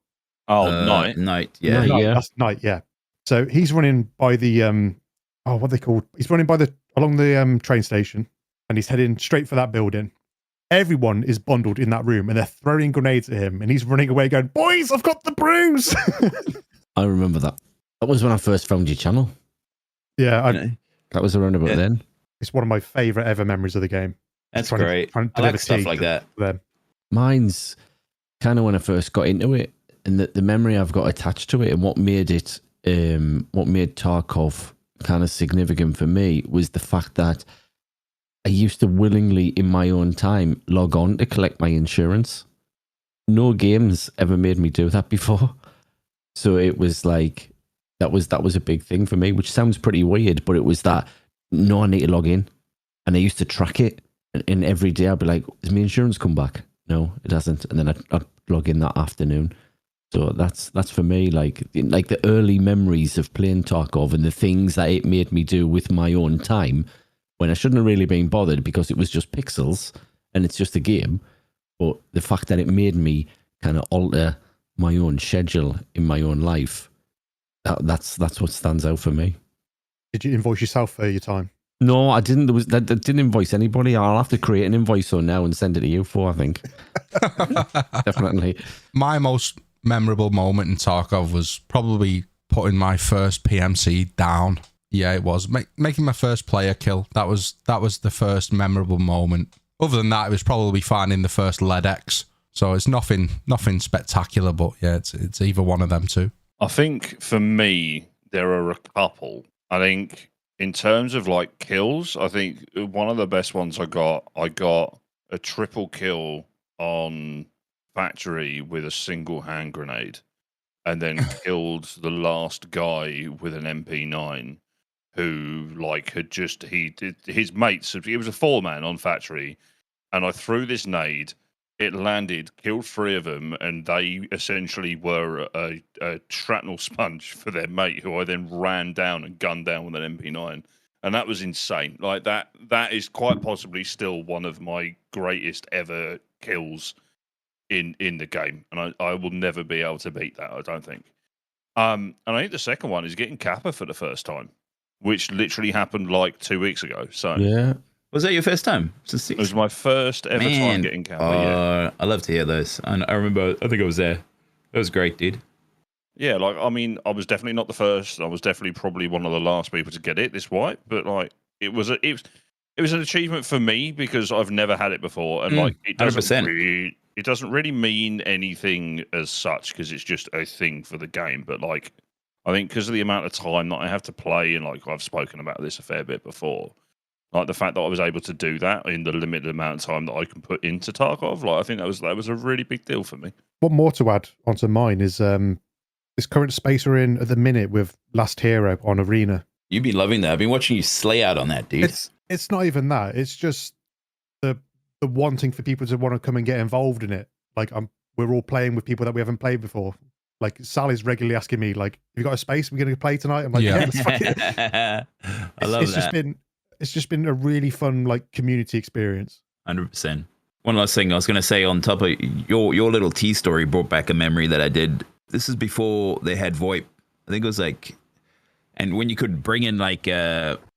Oh, night. Yeah. That's night. Yeah. So he's running by the what are they called? He's running by along the train station, and he's heading straight for that building. Everyone is bundled in that room, and they're throwing grenades at him, and he's running away, going, "Boys, I've got the bruise." I remember that. That was when I first found your channel. Yeah, that was around about then. It's one of my favorite ever memories of the game. That's great. I like stuff like that. Mine's kind of when I first got into it, and the memory I've got attached to it, and what made Tarkov kind of significant for me was the fact that I used to willingly, in my own time, log on to collect my insurance. No games ever made me do that before, so it was like that was a big thing for me, which sounds pretty weird, but it was that no, I need to log in, and I used to track it, and every day I'd be like, "Has my insurance come back?" No, it hasn't, and then I'd log in that afternoon. So that's for me, like the early memories of playing Tarkov and the things that it made me do with my own time when I shouldn't have really been bothered because it was just pixels and it's just a game. But the fact that it made me kind of alter my own schedule in my own life, that's what stands out for me. Did you invoice yourself for your time? No, I didn't. That didn't invoice anybody. I'll have to create an invoice on now and send it to you I think. Definitely. My most memorable moment in Tarkov was probably putting my first PMC down. Yeah, it was making my first player kill. That was the first memorable moment. Other than that, it was probably finding the first LEDX. So it's nothing spectacular, but yeah, it's either one of them two. I think for me, there are a couple. I think in terms of like kills, I think one of the best ones I got a triple kill on Factory with a single hand grenade, and then killed the last guy with an MP9 who like had just his mates. It was a 4-man on Factory, and I threw this nade. It landed, killed 3 of them, and they essentially were a shrapnel sponge for their mate, who I then ran down and gunned down with an MP9. And that was insane. Like that is quite possibly still one of my greatest ever kills in the game. And I will never be able to beat that, I don't think. And I think the second one is getting Kappa for the first time, which literally happened like 2 weeks ago. So yeah. Was that your first time? It was my first ever time getting Kappa. Yeah. I love to hear those. And I remember, I think I was there. It was great, dude. Yeah, like, I mean, I was definitely not the first. I was definitely probably one of the last people to get it this white. But like, it was an achievement for me because I've never had it before, and like, it doesn't really mean anything as such because it's just a thing for the game. But like, I think because of the amount of time that I have to play, and like I've spoken about this a fair bit before. Like the fact that I was able to do that in the limited amount of time that I can put into Tarkov, like I think that was a really big deal for me. One more to add onto mine is this current space we're in at the minute with Last Hero on Arena. You've been loving that. I've been watching you slay out on that, dude. It's not even that. It's just the wanting for people to want to come and get involved in it. Like we're all playing with people that we haven't played before. Like Sally's regularly asking me, like, "Have you got a space? We're going to play tonight." I'm like, "Yeah, let's fuck it." I love that. It's just been a really fun like community experience. 100%. One last thing I was going to say on top of your little tea story brought back a memory that I did. This is before they had VoIP. I think it was like, and when you could bring in like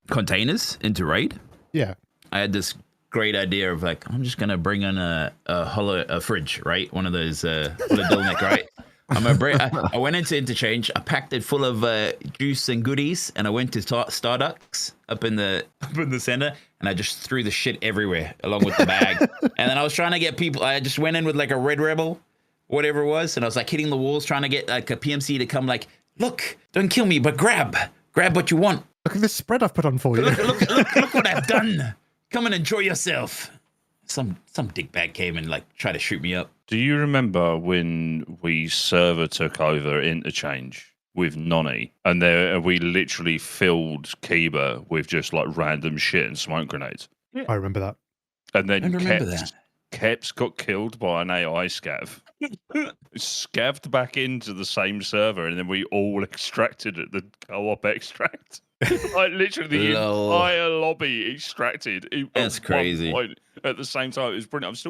containers into Raid. Yeah. I had this great idea of like, I'm just going to bring in a fridge, right? One of those Dilnick, right? I went into Interchange. I packed it full of juice and goodies, and I went to Starbucks up in the center, and I just threw the shit everywhere along with the bag. And then I was trying to get people. I just went in with like a Red Rebel, whatever it was, and I was like hitting the walls, trying to get like a PMC to come. Like, look, don't kill me, but grab what you want. Look at this spread I've put on for you. Look what I've done. Come and enjoy yourself. Some dickbag came and like tried to shoot me up. Do you remember when we server took over Interchange with Nonny, and we literally filled Kiba with just like random shit and smoke grenades? I remember that. And then Keps got killed by an AI scav. Scavved back into the same server, and then we all extracted at the co-op extract. Like literally the entire lobby extracted. That's crazy. At the same time, it was brilliant.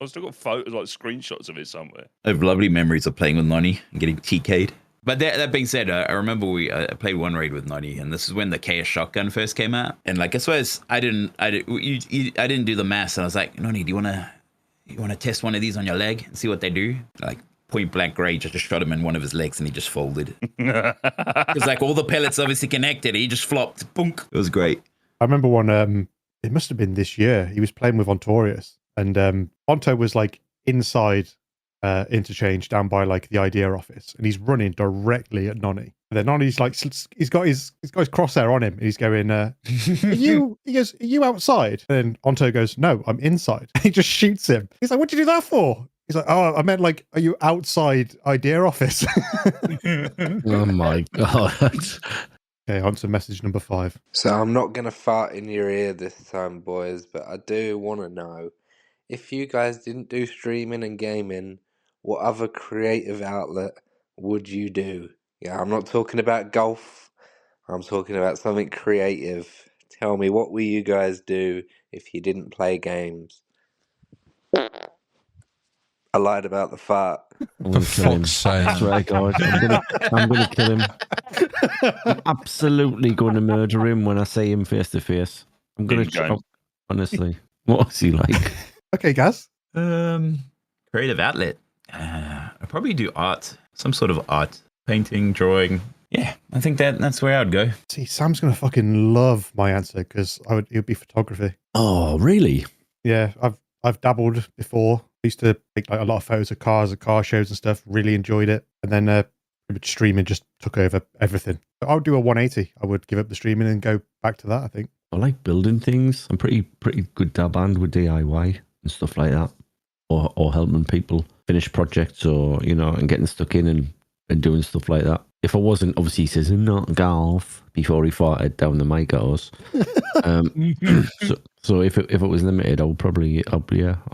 I've still got photos, like screenshots of it somewhere. I have lovely memories of playing with Nonny and getting TK'd. But that being said, I remember I played one raid with Nonny, and this is when the KS shotgun first came out. And like, I suppose I didn't do the maths, and I was like, Nonny, do you want to test one of these on your leg and see what they do? Like, point blank range, I just shot him in one of his legs and he just folded. Because like all the pellets obviously connected, he just flopped. Boonk. It was great. I remember one, it must have been this year, he was playing with Ontorius, and Onto was like inside Interchange down by like the idea office, and he's running directly at Nonny. And then Nonny's like, he's got his crosshair on him, and he's going, he goes, are you outside? And then Onto goes, no, I'm inside. And he just shoots him. He's like, what'd you do that for? He's like, oh, I meant like, are you outside idea office? Oh my God. Okay, on to message number 5. So I'm not going to fart in your ear this time, boys, but I do want to know, if you guys didn't do streaming and gaming, what other creative outlet would you do? Yeah, I'm not talking about golf. I'm talking about something creative. Tell me, what will you guys do if you didn't play games? I lied about the fart. For fuck's sake. I swear to God, I'm gonna kill him. I'm absolutely gonna murder him when I see him face to face. I'm gonna honestly. What was he like? Okay, Gaz. Creative outlet. I'd probably do art. Some sort of art. Painting, drawing. Yeah, I think that's where I'd go. See, Sam's gonna fucking love my answer because it would be photography. Oh, really? Yeah, I've dabbled before. Used to take like a lot of photos of cars and car shows and stuff. Really enjoyed it, and then streaming just took over everything. I would do a 180. I would give up the streaming and go back to that. I think I like building things. I'm pretty good dab hand with DIY and stuff like that, or helping people finish projects, or and getting stuck in and doing stuff like that. If I wasn't, obviously he says not golf before he farted down the mic goes. So if it was limited, I'll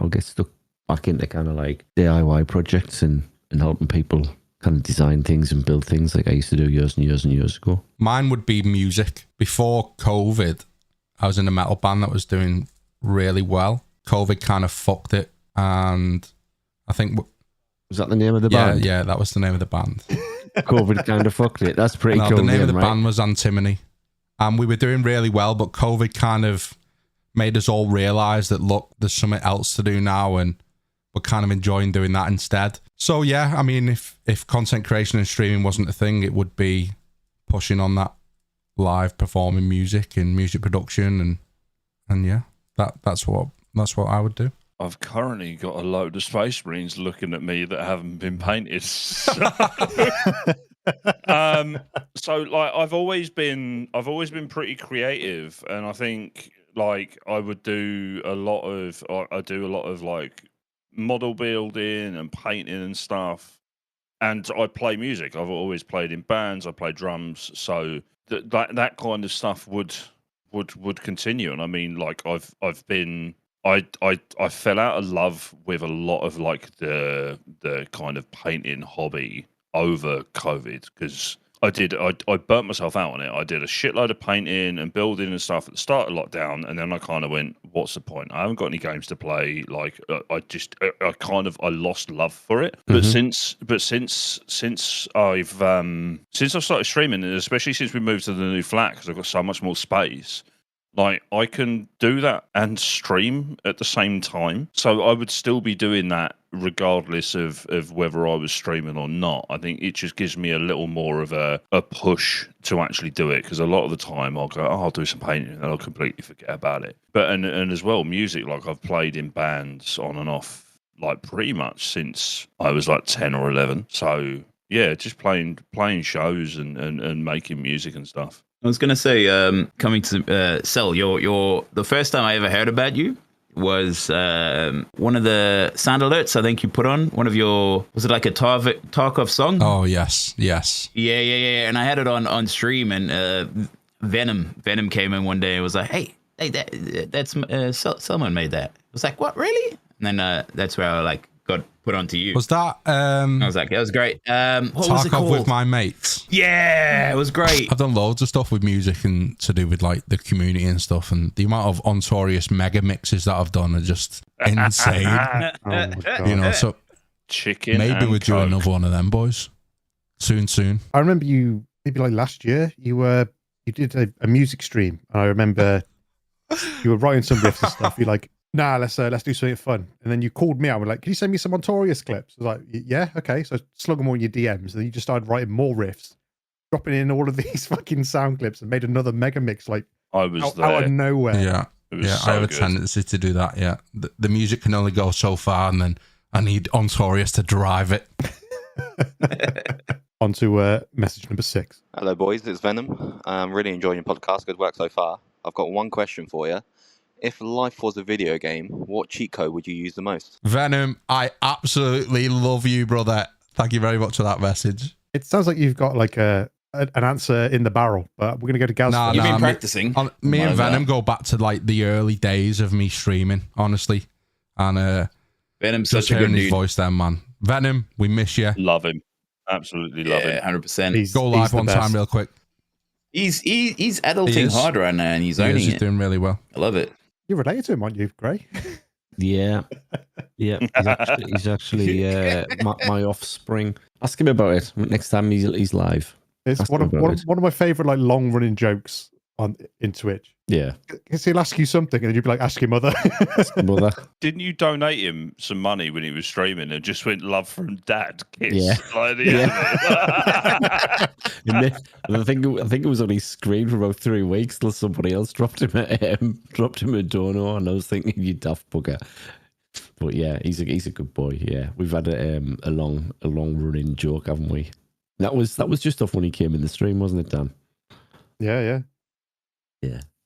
get stuck back into kind of like DIY projects and helping people kind of design things and build things like I used to do years and years and years ago. Mine would be music. Before COVID, I was in a metal band that was doing really well. COVID kind of fucked it, and I think... Was that the name of the band? Yeah, that was the name of the band. COVID kind of fucked it. That's pretty cool. The name of the right? band was Antimony. And we were doing really well, but COVID kind of made us all realise that, look, there's something else to do now, and we're kind of enjoying doing that instead. So yeah, I mean, if content creation and streaming wasn't a thing, it would be pushing on that live performing music and music production, and yeah, that's what I would do. I've currently got a load of Space Marines looking at me that haven't been painted. So like I've always been pretty creative, and I think like I do a lot of like model building and painting and stuff, and I play music. I've always played in bands. I play drums, so that kind of stuff would continue. And I mean, like I fell out of love with a lot of like the kind of painting hobby over COVID, because I burnt myself out on it. I did a shitload of painting and building and stuff at the start of lockdown, and then I kind of went, what's the point? I haven't got any games to play. Like I lost love for it. Mm-hmm. But since I've started streaming, and especially since we moved to the new flat, because I've got so much more space, Like, I can do that and stream at the same time. So I would still be doing that regardless of whether I was streaming or not. I think it just gives me a little more of a push to actually do it, because a lot of the time I'll go, I'll do some painting, and I'll completely forget about it. But and as well, music, like I've played in bands on and off, like pretty much since I was like 10 or 11. So yeah, just playing shows and making music and stuff. I was gonna say, coming to Cell, your the first time I ever heard about you was one of the sound alerts I think you put on one of your, was it like a Tarkov song? Oh yes. Yeah. And I had it on stream, and Venom came in one day and was like, hey, that's someone made that. I was like, what, really? And then that's where I like got put onto you. Was that I was like, that was great. What was it Tarkov called? with my mates? Yeah, it was great. I've done loads of stuff with music and to do with like the community and stuff, and the amount of Untorious mega mixes that I've done are just insane. Oh my God. You know, so Chicken. maybe we'll do Coke. another one of them, boys. Soon. I remember you maybe like last year. You did a music stream, and I remember you were writing some riffs and stuff. You're like, nah, let's do something fun. And then you called me out and were like, can you send me some Ontorious clips? I was like, yeah, okay. So I slung them all in your DMs, and then you just started writing more riffs, dropping in all of these fucking sound clips, and made another mega mix like I was out there. of nowhere. Yeah. It was Yeah, so I have a good. tendency to do that. Yeah, the music can only go so far, and then I need Ontorious to drive it. On to message number 6. Hello, boys. It's Venom. I'm really enjoying your podcast. Good work so far. I've got one question for you. If life was a video game, what cheat code would you use the most? Venom, I absolutely love you, brother. Thank you very much for that message. It sounds like you've got like an answer in the barrel, but we're gonna go to Gaz. Nah, You've nah, been practicing. Me and Like Venom that. go back to like the early days of me streaming, honestly. And Venom's just such a good hearing his dude. voice there, man. Venom, we miss you. Love him. Absolutely love him. 100%. Go live one time real quick. He's He adulting is. hard right now, and he's owning He's it. doing really well. I love it. You're related to him, aren't you, Gray? Yeah. He's actually my offspring. Ask him about it next time he's live. It's Ask one him of about it. one of my favorite like long running jokes in Twitch. Yeah. Because he'll ask you something, and then you'd be like, "Ask your mother." Mother. Didn't you donate him some money when he was streaming and just went love from dad? Kiss. Yeah. Like the And I think it was on his screen for about 3 weeks till somebody else dropped him a dono, and I was thinking, you daft bugger. But yeah, he's a good boy. Yeah, we've had a long running joke, haven't we? That was just off when he came in the stream, wasn't it, Dan? Yeah.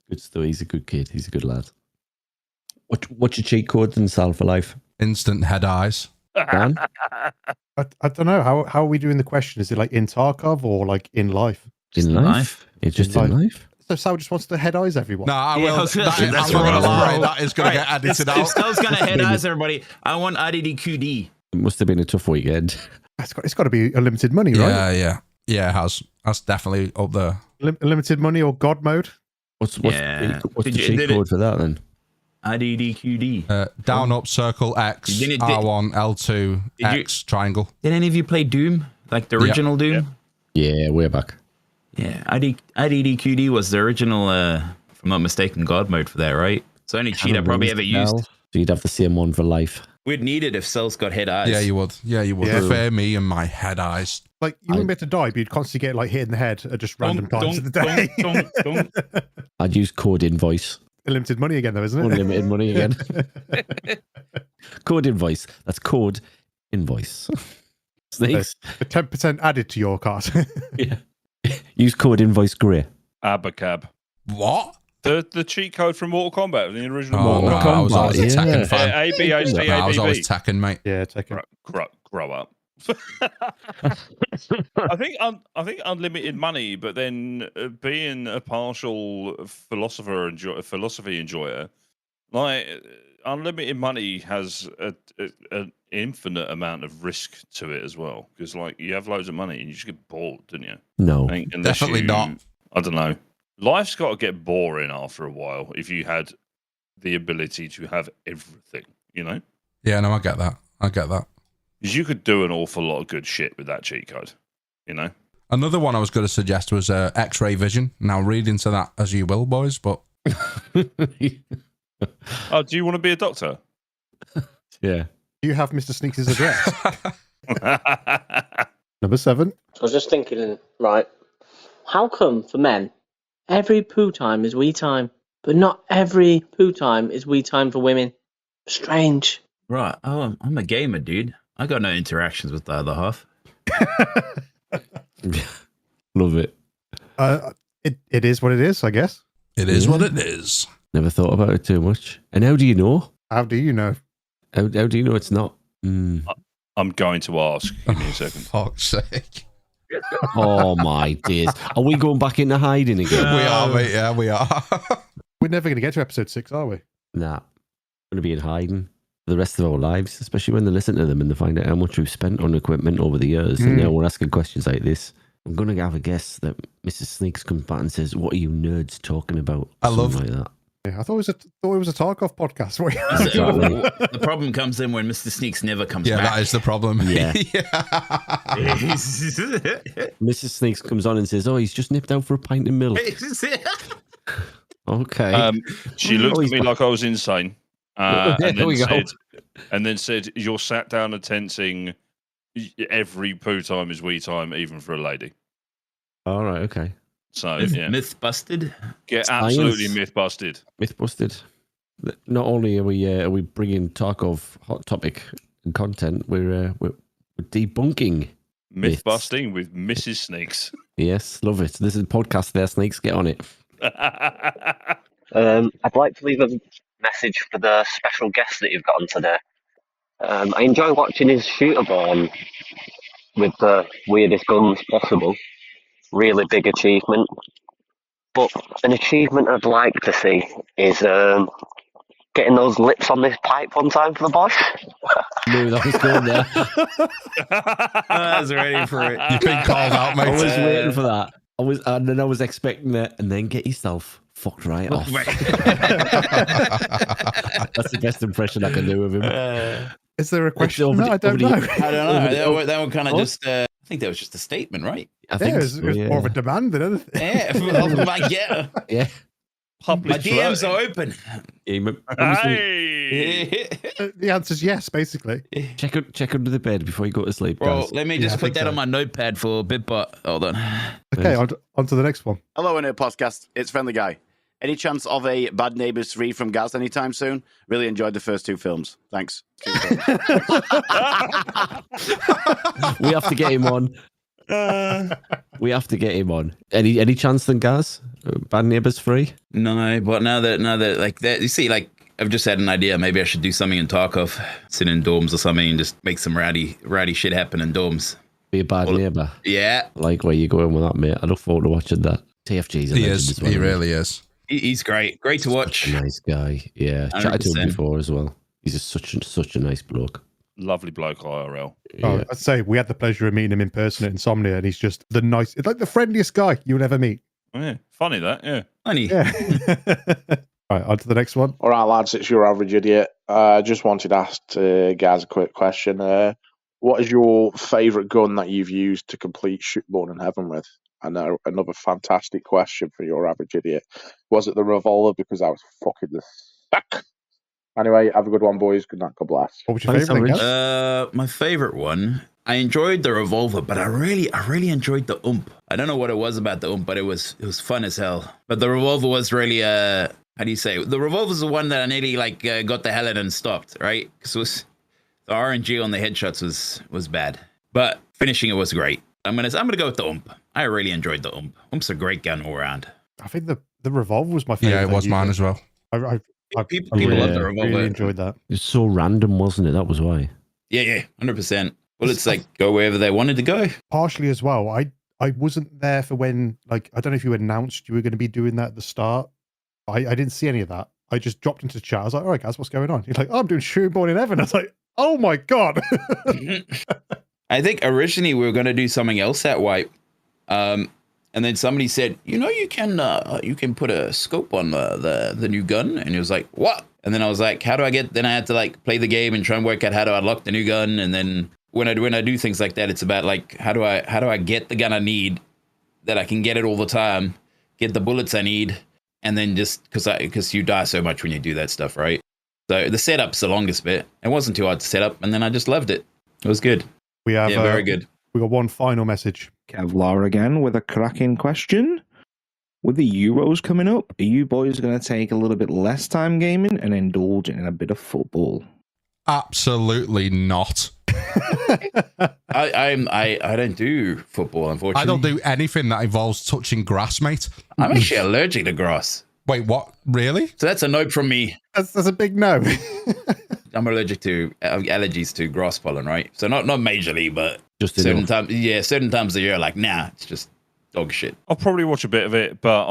Good stuff. He's a good kid. He's a good lad. What's your cheat code in Sal for life, Instant head eyes. Dan? I don't know how are we doing the question? Is it like in Tarkov or like in life? In life? It's just in life. So Sal just wants to head eyes everyone. No, I Yeah, will. I was gonna That say, is, that's I'm not what gonna I was lie. wrong. That is going to get edited out. If Stell's gonna head eyes everybody, I want IDDQD. It must have been a tough weekend. It's got to be unlimited money, right? Yeah. It has. That's definitely up there. Unlimited money or God mode? What's Yeah. the Did you- cheat did it- code for that then? IDDQD. Down, up, circle, X, Did- R1, L2, Did you- X, triangle. Did any of you play Doom? Like the original Doom? Yeah, way back. Yeah. IDDQD was the original, if I'm not mistaken, God mode for that, right? It's the only cheat I probably ever used. So you'd have the same one for life. We'd need it if Cell's got head eyes. Yeah, you would. Yeah. Prefer me and my head eyes. Like you wouldn't be able to die, but you'd constantly get like hit in the head at just random times of the day. I'd use code invoice. Unlimited money again, though, isn't it? Unlimited money again. Code invoice. That's code invoice. Snakes. The 10% added to your card. Yeah. Use code invoice grey. Abacab. What? The cheat code from Mortal Kombat, the original Oh, no, Mortal I was always a Tekken fan. ABHD, I was always ABB. Tekken, mate. Yeah, Tekken. Grow up. I think unlimited money, but then being a partial philosophy enjoyer, like unlimited money has an infinite amount of risk to it as well. Because like you have loads of money and you just get bored, don't you? No, Unless definitely not. I don't know. Life's got to get boring after a while if you had the ability to have everything, you know? Yeah, no, I get that. Because you could do an awful lot of good shit with that cheat code, you know? Another one I was going to suggest was X-ray vision. Now, read into that as you will, boys, but Oh, do you want to be a doctor? Yeah. Do you have Mr. Sneaks' address? Number 7. I was just thinking, right, how come for men, every poo time is wee time, but not every poo time is wee time for women? Strange. Right. Oh, I'm a gamer, dude. I got no interactions with the other half. Love it. It is what it is, I guess. It is what it is. Never thought about it too much. And how do you know? How do you know? How do you know it's not? I'm going to ask. Give me a second. Fuck's sake. Oh my days. Are we going back into hiding again? We are, mate. Yeah, we are. We're never going to get to episode 6, are we? Nah. Going to be in hiding for the rest of our lives, especially when they listen to them and they find out how much we've spent on equipment over the years. And now we're asking questions like this. I'm going to have a guess that Mrs. Sneaks comes back and says, "What are you nerds talking about?" I love like that. Yeah, I thought it was a Tarkov podcast. The problem comes in when Mr. Sneaks never comes back. Yeah, that is the problem. Yeah. Mrs. Sneaks comes on and says, "Oh, he's just nipped out for a pint of milk." Okay. She looked at me like I was insane, and then said, "You're sat down attempting every poo time is wee time, even for a lady." All right. Okay. So myth busted. Get absolutely myth busted. Myth busted. Not only are we bringing Tarkov hot topic and content, we're debunking myth busting with Mrs. Sneaks. Yes, love it. This is a podcast there, Sneaks. Get on it. I'd like to leave a message for the special guest that you've got on today. I enjoy watching his shooter born with the weirdest guns possible. Really big achievement. But an achievement I'd like to see is getting those lips on this pipe one time for the boys. Knew that was going there. I was ready for it. You've been called out, mate. I was waiting for that. I was expecting it, and then get yourself fucked right off. That's the best impression I can do of him. Is there a question? No, I don't know. I don't know. That one kind of just. I think that was just a statement, right? I think it was more of a demand than anything. Yeah. Yeah. My DMs are open. The answer's yes, basically. Check under the bed before you go to sleep, Bro, guys. let me just put that on my notepad for a bit, but hold on. Okay, on to the next one. Hello, Unheard podcast. It's Friendly Guy. Any chance of a Bad Neighbours 3 from Gaz anytime soon? Really enjoyed the first 2 films. Thanks. We have to get him on. We have to get him on. Any chance then, Gaz? Bad Neighbours 3? No, but now that like that, you see, like I've just had an idea. Maybe I should do something in Tarkov, sit in dorms or something, and just make some rowdy shit happen in dorms. Be a bad neighbour. Yeah. I like where you're going with that, mate. I look forward to watching that. TFG's a legend as well. He really is. He's great. Great to watch. Nice guy. Yeah. 100%. Chatted to him before as well. He's just such a nice bloke. Lovely bloke, IRL. Oh, I'd say we had the pleasure of meeting him in person at Insomnia, and he's just the it's like the friendliest guy you'll ever meet. Oh, yeah. Funny that, yeah. Funny. Yeah. All right, on to the next one. All right, lads, it's your average idiot. I just wanted to ask Gaz a quick question. What is your favourite gun that you've used to complete Shootborn in Heaven with? And another fantastic question for your average idiot. Was it the revolver? Because I was fucking the suck. Anyway, have a good one, boys. Good night. God bless. What was your favourite? My favorite one. I enjoyed the revolver, but I really enjoyed the ump. I don't know what it was about the ump, but it was fun as hell. But the revolver was really how do you say? The revolver's the one that I nearly got the hell in and stopped, right? Because the RNG on the headshots was bad, but finishing it was great. I'm gonna go with the ump. I really enjoyed the ump. Ump's a great gun all around. I think the revolver was my favorite. Yeah, it was mine as well. People love the revolver. Really enjoyed that. It's so random, wasn't it? That was why. Yeah, 100%. Well, it's like go wherever they wanted to go. Partially as well. I wasn't there for when, like, I don't know if you announced you were going to be doing that at the start. I didn't see any of that. I just dropped into the chat. I was like, all right, guys, what's going on? He's like, oh, I'm doing Shootborn in Heaven. I was like, oh my God. I think originally we were going to do something else at Wipe. And then somebody said, you can put a scope on the new gun. And he was like, what? And then I was like, how do I get, then I had to like play the game and try and work out how to unlock the new gun. And then when I do things like that, it's about like, how do I get the gun I need, that I can get it all the time, get the bullets I need, and then just because you die so much when you do that stuff, right? So the setup's the longest bit. It wasn't too hard to set up, and then I just loved it. It was good. We have very good. We got one final message. Kevlar again with a cracking question. With the Euros coming up, are you boys going to take a little bit less time gaming and indulge in a bit of football? Absolutely not. I don't do football, unfortunately. I don't do anything that involves touching grass, mate. I'm actually allergic to grass. Wait, what? Really? So that's a no from me. That's a big no. I'm allergic to allergies to grass pollen, right? So not majorly, but just certain times. Yeah, certain times of the year, like it's just dog shit. I'll probably watch a bit of it, but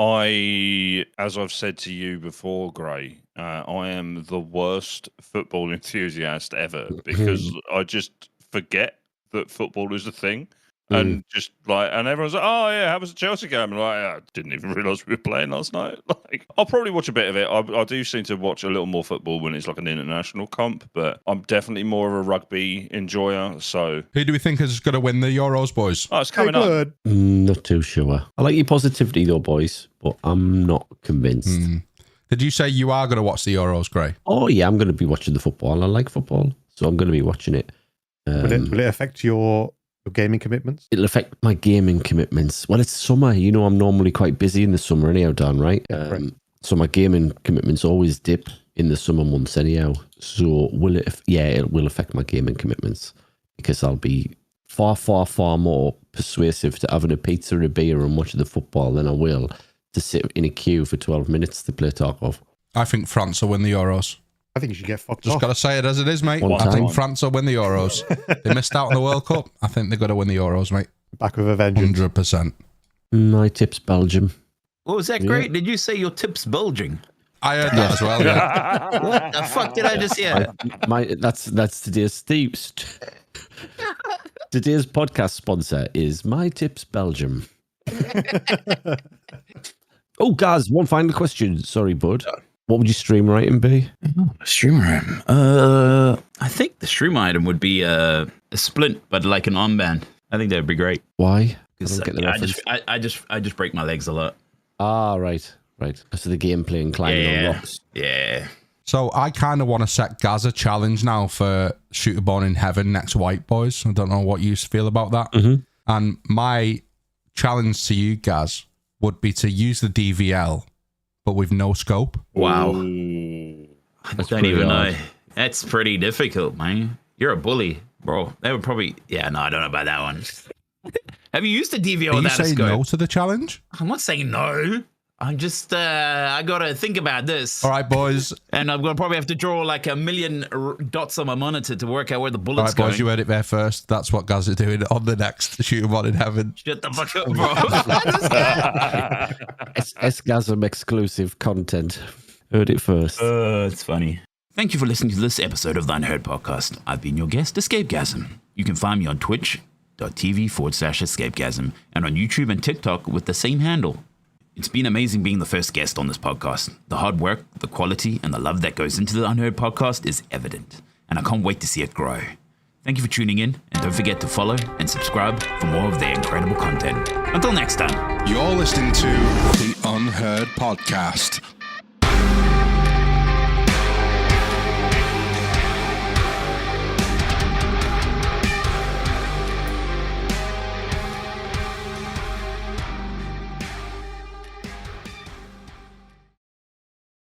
as I've said to you before, Gray, I am the worst football enthusiast ever because I just forget that football is a thing. And and everyone's like, oh yeah, how was the Chelsea game? And I didn't even realise we were playing last night. I'll probably watch a bit of it. I do seem to watch a little more football when it's like an international comp, but I'm definitely more of a rugby enjoyer. So who do we think is going to win the Euros, boys? Oh, it's coming up. Not too sure. I like your positivity though, boys, but I'm not convinced. Did you say you are going to watch the Euros, Gray? Oh yeah, I'm going to be watching the football. I like football, so I'm going to be watching it. Will it affect your gaming commitments? It'll affect my gaming commitments. Well, it's summer. I'm normally quite busy in the summer anyhow, Dan, right? So my gaming commitments always dip in the summer months anyhow. So it will affect my gaming commitments because I'll be far, far, far more persuasive to having a pizza, a beer and watching the football than I will to sit in a queue for 12 minutes to play Tarkov. I think France will win the Euros. I think you should get fucked Just off. got to say it as it is, mate. I think France will win the Euros. They missed out on the World Cup. I think they're going to win the Euros, mate. Back with a vengeance. 100%. My tip's Belgium. Oh, is that great? Did you say your tip's bulging? I heard that as well, yeah. What the fuck did I just hear? That's today's today's podcast sponsor is My Tips Belgium. Oh, Gaz, one final question. Sorry, bud. What would your stream item be? Stream item? I think the stream item would be a splint, but like an armband. I think that would be great. Why? Because I just break my legs a lot. Ah, right. So the gameplay and climbing on rocks. Yeah. So I kind of want to set Gaz a challenge now for Shooter Born in Heaven next White Boys. I don't know what you feel about that. And my challenge to you, Gaz, would be to use the DVL, but with no scope. Wow. I don't even know. That's pretty difficult, man. You're a bully, bro. They would probably... Yeah, no, I don't know about that one. Have you used a DVL without a scope? Are you saying no to the challenge? I'm not saying no. I'm just... I got to think about this. All right, boys. And I'm going to probably have to draw like a million dots on my monitor to work out where the bullet's going. All right, boys, going. you heard it there first. That's what Gaz is doing on the next Shooter Born in Heaven. Shut the fuck up, bro. EscGAZm exclusive content. Heard it first. It's funny. Thank you for listening to this episode of the Unheard podcast. I've been your guest, EscGAZm. You can find me on twitch.tv/EscGAZm and on YouTube and TikTok with the same handle. It's been amazing being the first guest on this podcast. The hard work, the quality, and the love that goes into the Unheard podcast is evident, and I can't wait to see it grow. Thank you for tuning in, and don't forget to follow and subscribe for more of their incredible content. Until next time. You're listening to the Unheard podcast.